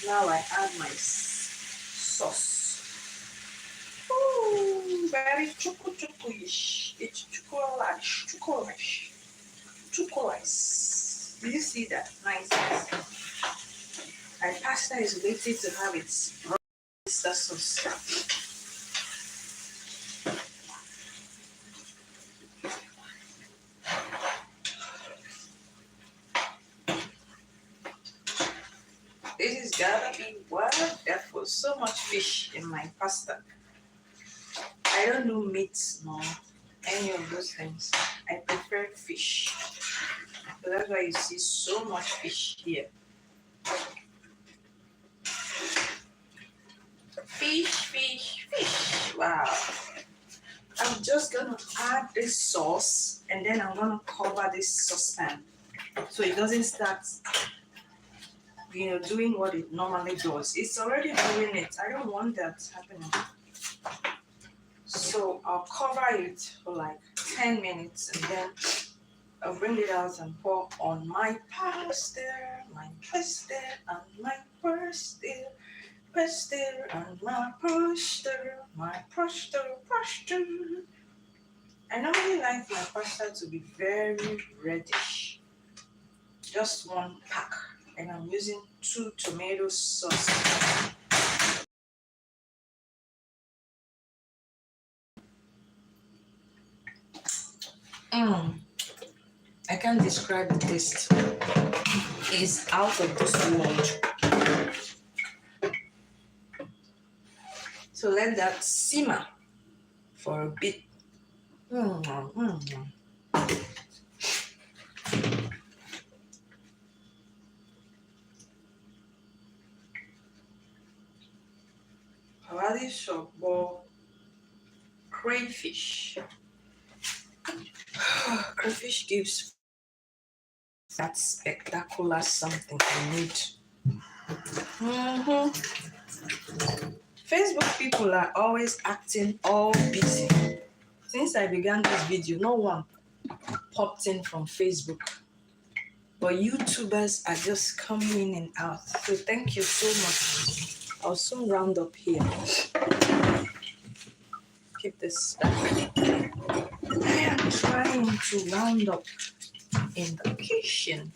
Now I add my sauce. Ooh, very chuku-chuku-ish. It's chuku-lish. Do you see that? Nice. My pasta is waiting to have its oyster sauce. This is gonna be wonderful. So much fish in my pasta. I don't do meat nor any of those things. I prefer fish. So that's why you see so much fish here. Fish. Wow. I'm just gonna add this sauce and then I'm gonna cover this saucepan so it doesn't start doing what it normally does. It's already doing it. I don't want that happening. So I'll cover it for like 10 minutes and then I'll bring it out and pour on my pasta, and my pasta. I normally like my pasta to be very reddish. Just one pack. And I'm using 2 tomato sauce. I can't describe the taste. It's out of this world. So let that simmer for a bit. Radish or crayfish. Crayfish gives that spectacular something I need. Facebook people are always acting all busy. Since I began this video, no one popped in from Facebook. but YouTubers are just coming in and out. So thank you so much. I'll soon round up here. Keep this stuff. I am trying to round up in the kitchen.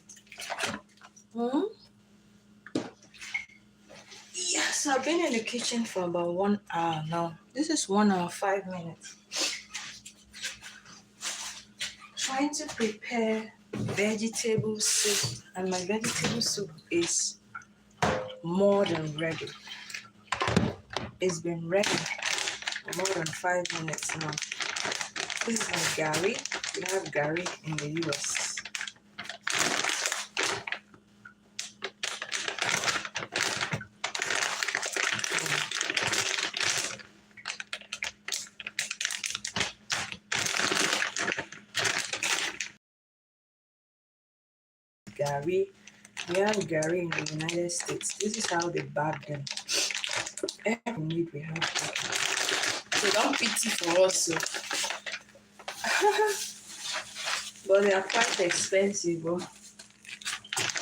Yes, I've been in the kitchen for about 1 hour now. This is 1 hour, 5 minutes. Trying to prepare vegetable soup, and my vegetable soup is more than ready. It's been ready for more than 5 minutes now. This is my gari. We have gari in the US. Gari. We have gari in the United States. This is how they bag them. Every need we have gari. So don't pity for us. So. But they are quite expensive. Bro.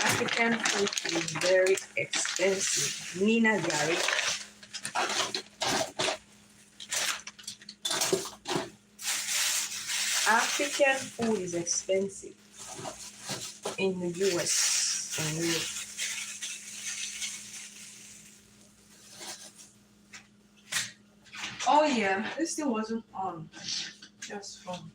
African food is very expensive. Nina gari. African food is expensive in the US and Europe. Oh yeah, this thing wasn't on. Just from.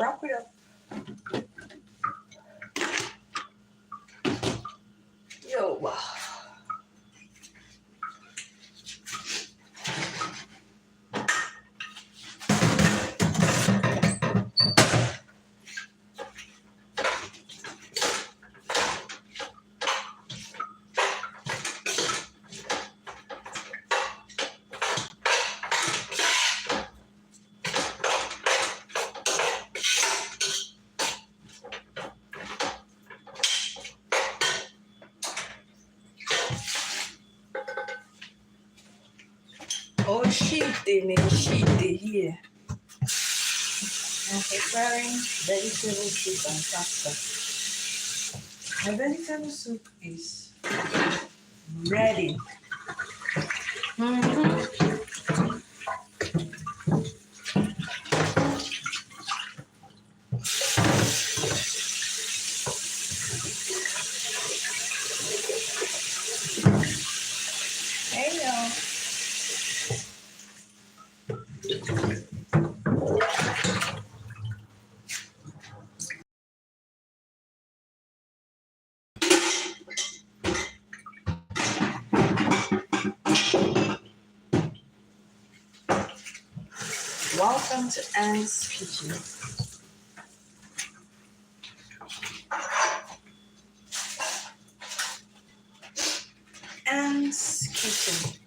Wrap it up. Yo, wow. Oh, sheet they here. I'm preparing vegetable soup and pasta. My vegetable soup is ready. Hey y'all. Welcome to Anne's Kitchen. Anne's Kitchen.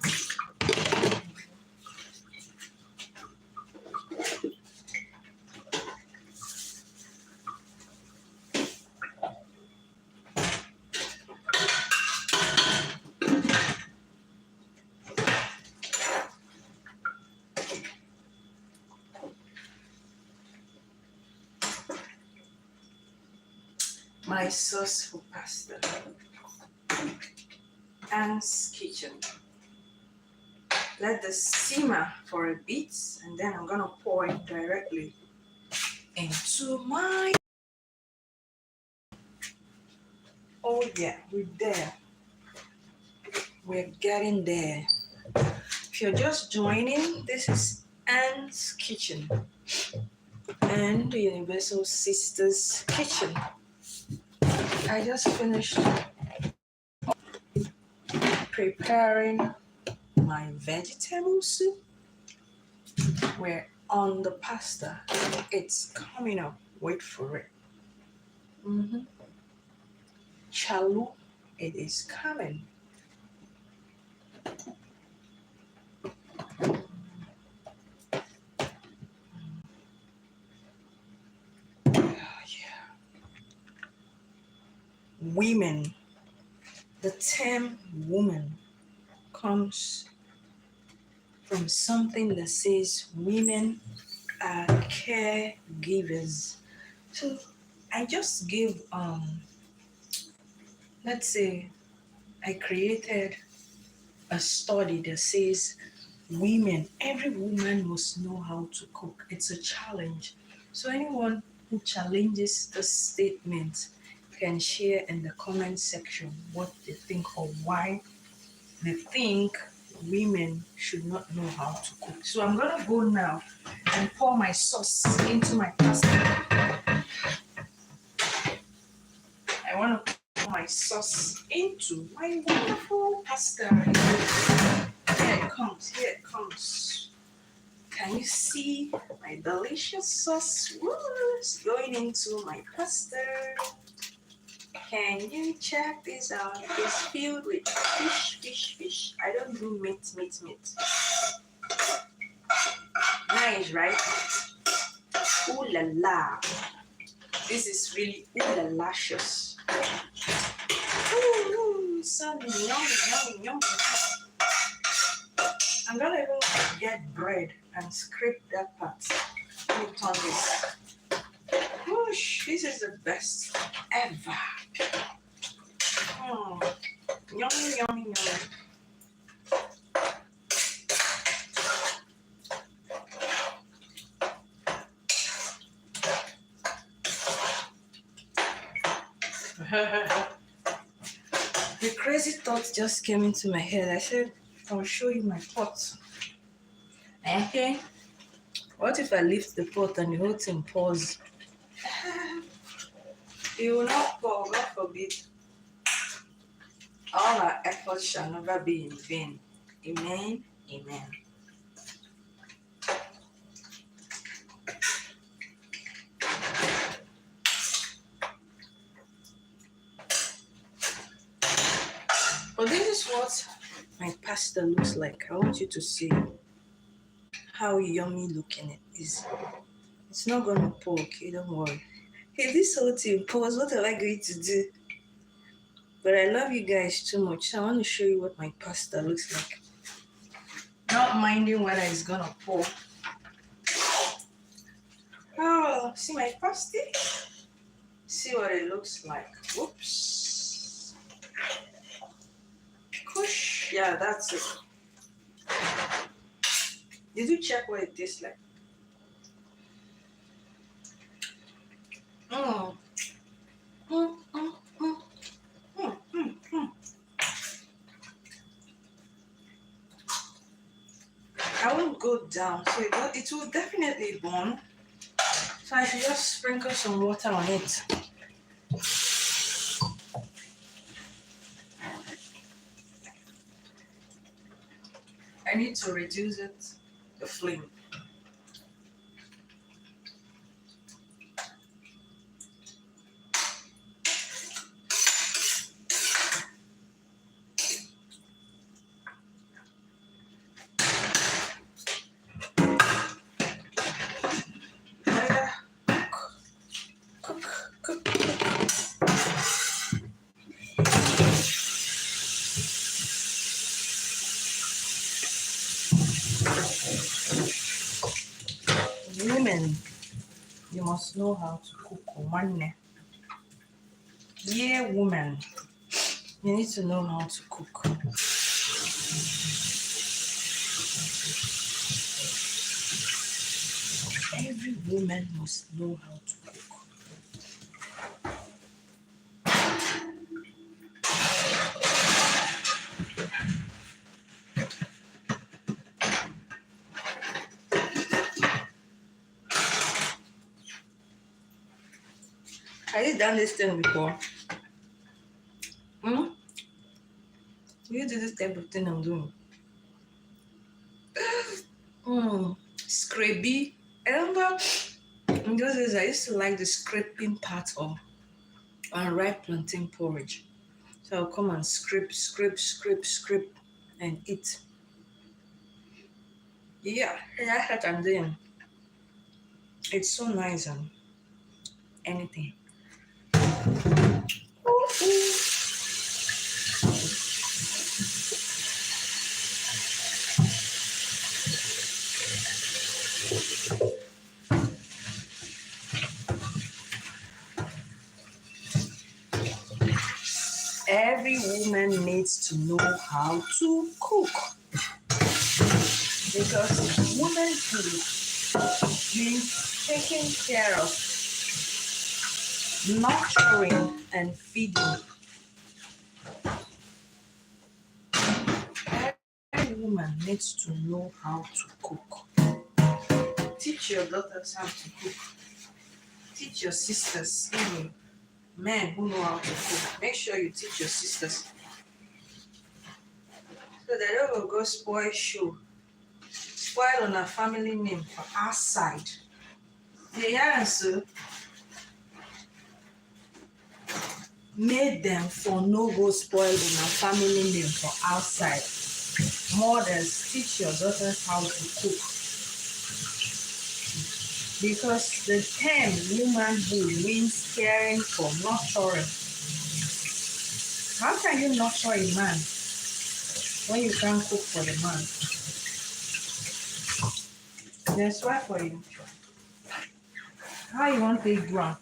My sauce for pasta. Anne's Kitchen. Let this simmer for a bit, and then I'm gonna pour it directly into my. Oh yeah, we're there. We're getting there. If you're just joining, this is Anne's Kitchen and the Universal Sisters Kitchen. I just finished preparing my vegetable soup. We're on the pasta. It's coming up. Wait for it. Chalu, it is coming. Yeah. Women. The term woman comes from something that says women are caregivers. So I just give let's say I created a study that says women, every woman must know how to cook. It's a challenge. So anyone who challenges the statement can share in the comment section what they think or why they think women should not know how to cook. So I'm gonna go now and pour my sauce into my pasta. I want to pour my sauce into my wonderful pasta. Here it comes, here it comes. Can you see my delicious sauce? Woo, it's going into my pasta. Can you check this out? It's filled with fish. I don't do meat. Nice, right? Ooh la la. This is really ooh la lascious. Ooh, so yummy. I'm gonna even get bread and scrape that part. Let me turn this. Whoosh, this is the best ever. Yummy. The crazy thought just came into my head. I said, I'll show you my pot. Okay. What if I lift the pot and the whole thing pours? It will not pour, God forbid. All our efforts shall never be in vain. Amen. But this is what my pasta looks like. I want you to see how yummy looking it is. It's not gonna pour, okay? Don't worry. Hey, this whole thing pours. What am I going to do? But I love you guys too much, so I want to show you what my pasta looks like. Not minding whether it's gonna pour. Oh, see my pasta? See what it looks like. Oops. Kush. Yeah, that's it. Did you check what it tastes like? I won't go down, so it will definitely burn. So I should just sprinkle some water on it. I need to reduce the flame. Cook. Women, you must know how to cook. One. Yeah, woman, you need to know how to cook. Every woman must know how to cook. Have you done this thing before? You you do this type of thing I'm doing. Scrappy. I remember in those days I used to like the scraping part of unripe plantain porridge. So I'll come and scrape, and eat. Yeah, that's what I'm doing. It's so nice and anything. Every woman needs to know how to cook because womanhood means taking care of, nurturing, and feeding. Every woman needs to know how to cook. Teach your daughters how to cook. Teach your sisters, even men who know how to cook. Make sure you teach your sisters so they don't go spoil show, spoil on a family name for our side. The answer made them for no go spoil on a family name for outside. Mothers, teach your daughters how to cook. Because the term womanhood means caring for, nurturing. How can you nurture a man when you can't cook for the man? That's why for you. How you want to do it?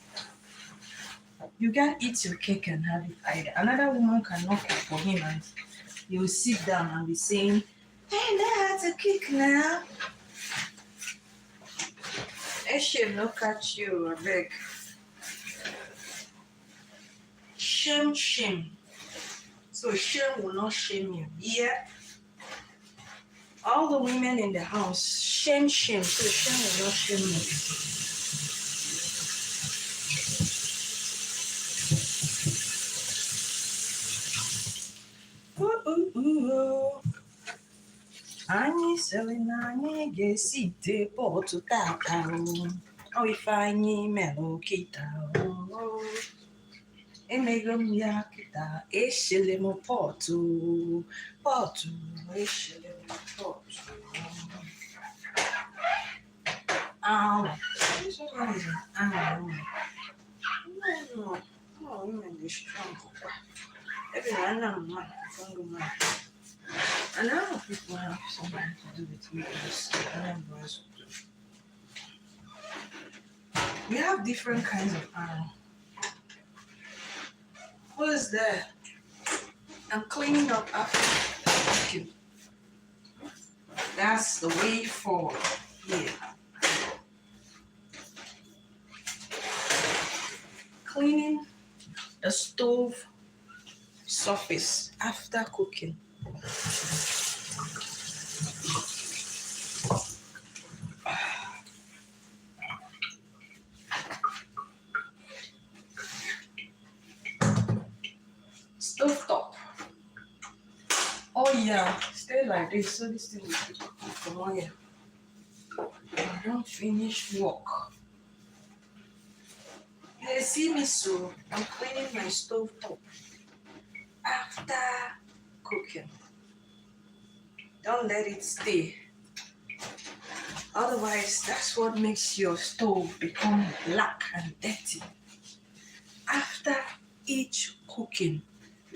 You can eat your cake and have it either. Another woman cannot cook for him and he will sit down and be saying, hey, that's a cake now. I shame no catch you, I beg. Shame. So shame will not shame you. Yeah. All the women in the house, shame. So shame will not shame you. Anyị sịrị na anyị ga-esi ite pọtụ tata ọ ife anyị mere kịta emego m ya kịta eshele m pọtụ eshele m pọtụ ahụ. This one is an hour. No, women is strong. Everyone man, strong man. And a lot of people have something to do with weakness. We have different kinds of iron. What is there? I'm cleaning up after cooking. That's the way forward here. Cleaning the stove surface after cooking. Stove top. Oh yeah, stay like this so this thing will keep from on here. I don't finish work. You see me, so I'm cleaning my stove top after cooking. Don't let it stay. Otherwise, that's what makes your stove become black and dirty. After each cooking,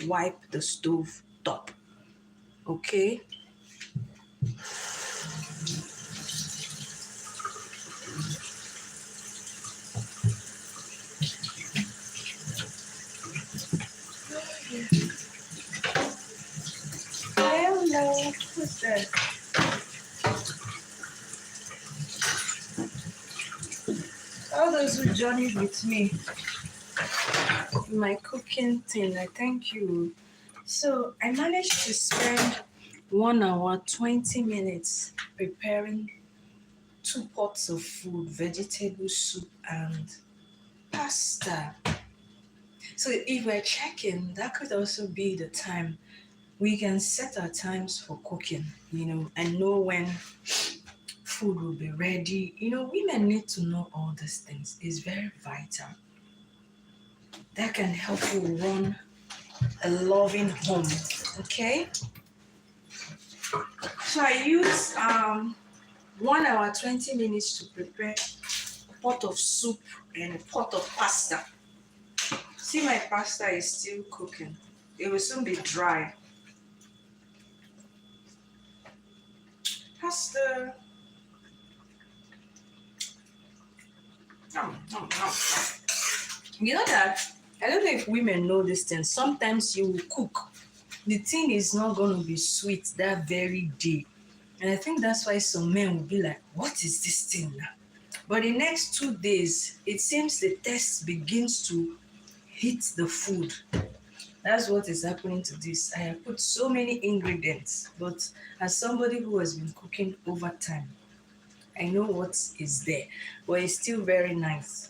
wipe the stove top. Okay? Hello, who's that? All those who journeyed with me in my cooking thing, I thank you. So I managed to spend 1 hour 20 minutes preparing 2 pots of food, vegetable soup and pasta. So if we're checking, that could also be the time We can set our times for cooking, and know when food will be ready. Women need to know all these things. It's very vital. That can help you run a loving home. Okay? So I use 1 hour 20 minutes to prepare a pot of soup and a pot of pasta. See, my pasta is still cooking. It will soon be dry. Pasta. You know that, I don't know if women know this thing. Sometimes you will cook. The thing is not going to be sweet that very day. And I think that's why some men will be like, what is this thing now? But the next 2 days, it seems the taste begins to hit the food. That's what is happening to this. I have put so many ingredients, but as somebody who has been cooking over time, I know what is there, but it's still very nice.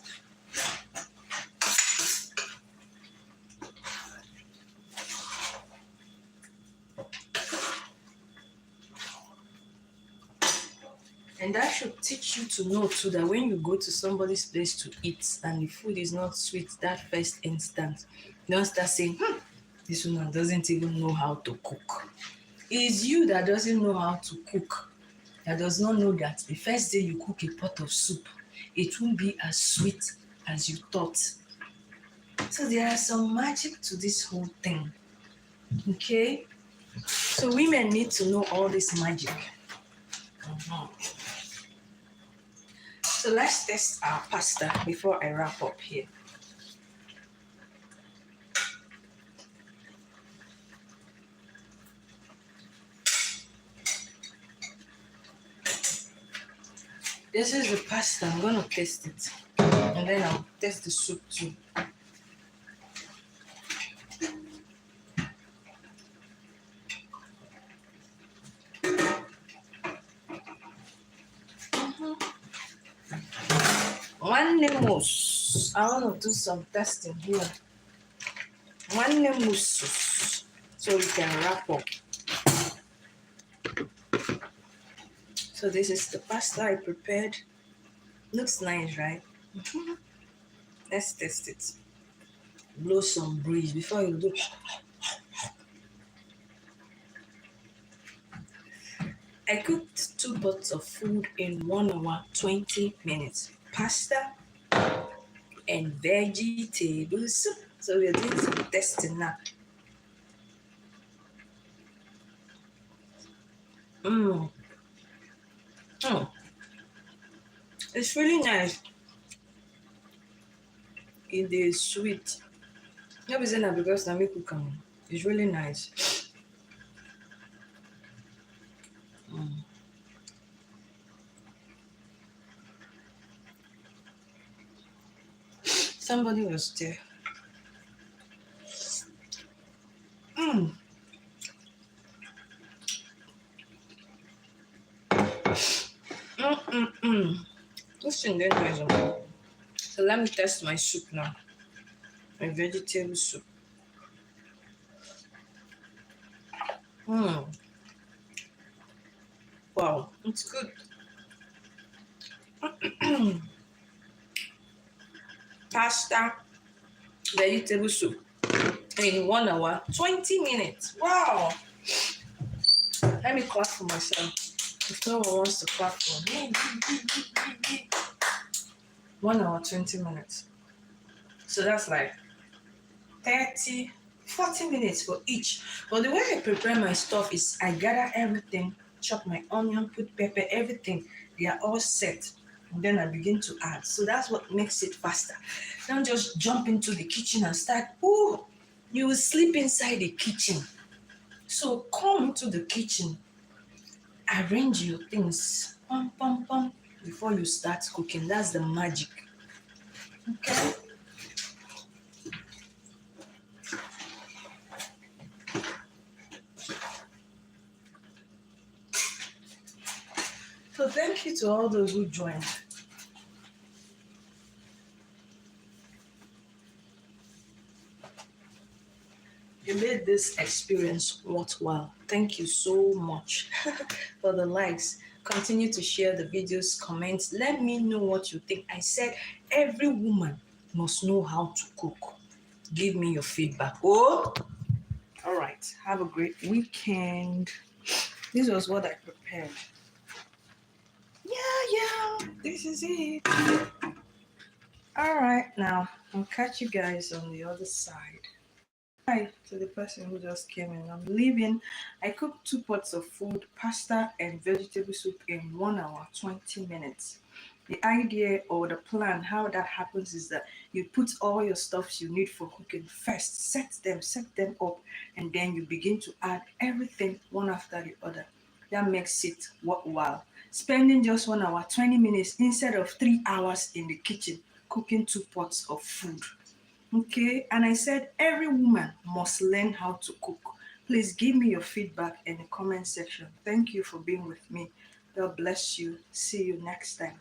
And that should teach you to know too that when you go to somebody's place to eat and the food is not sweet that first instant, don't start saying, this woman doesn't even know how to cook. It's you that doesn't know how to cook, that does not know that the first day you cook a pot of soup, it won't be as sweet as you thought. So there are some magic to this whole thing. Okay? So women need to know all this magic. So let's test our pasta before I wrap up here. This is the pasta. I'm going to taste it. And then I'll taste the soup too. One mousse. I want to do some testing here. One mousse. So we can wrap up. So this is the pasta I prepared. Looks nice, right? Let's test it. Blow some breeze before you do. I cooked 2 pots of food in 1 hour 20 minutes. Pasta and vegetable soup. So we're doing some testing now. It's really nice. It is sweet. No reason that because I make cook. It's really nice. Somebody was there. This thing is nice. So let me test my soup now. My vegetable soup. Wow, it's good. Pasta, vegetable soup in 1 hour 20 minutes. Wow. Let me clap for myself. If no one wants to clap for me. 1 hour 20 minutes. So that's like 30, 40 minutes for each. But the way I prepare my stuff is I gather everything, chop my onion, put pepper, everything. They are all set. And then I begin to add. So that's what makes it faster. Don't just jump into the kitchen and start, you will sleep inside the kitchen. So come to the kitchen, arrange your things, before you start cooking. That's the magic. Okay? So thank you to all those who joined. You made this experience worthwhile. Thank you so much for the likes. Continue to share the videos, comment. Let me know what you think. I said every woman must know how to cook. Give me your feedback. Oh, all right. Have a great weekend. This was what I prepared. Yeah. This is it. All right. Now, I'll catch you guys on the other side. Hi to the person who just came in. I'm leaving. I cooked 2 pots of food, pasta and vegetable soup in 1 hour, 20 minutes. The idea or the plan, how that happens is that you put all your stuffs you need for cooking first, set them up, and then you begin to add everything one after the other. That makes it worthwhile. Spending just 1 hour, 20 minutes instead of 3 hours in the kitchen cooking 2 pots of food. Okay, and I said every woman must learn how to cook. Please give me your feedback in the comment section. Thank you for being with me. God bless you. See you next time.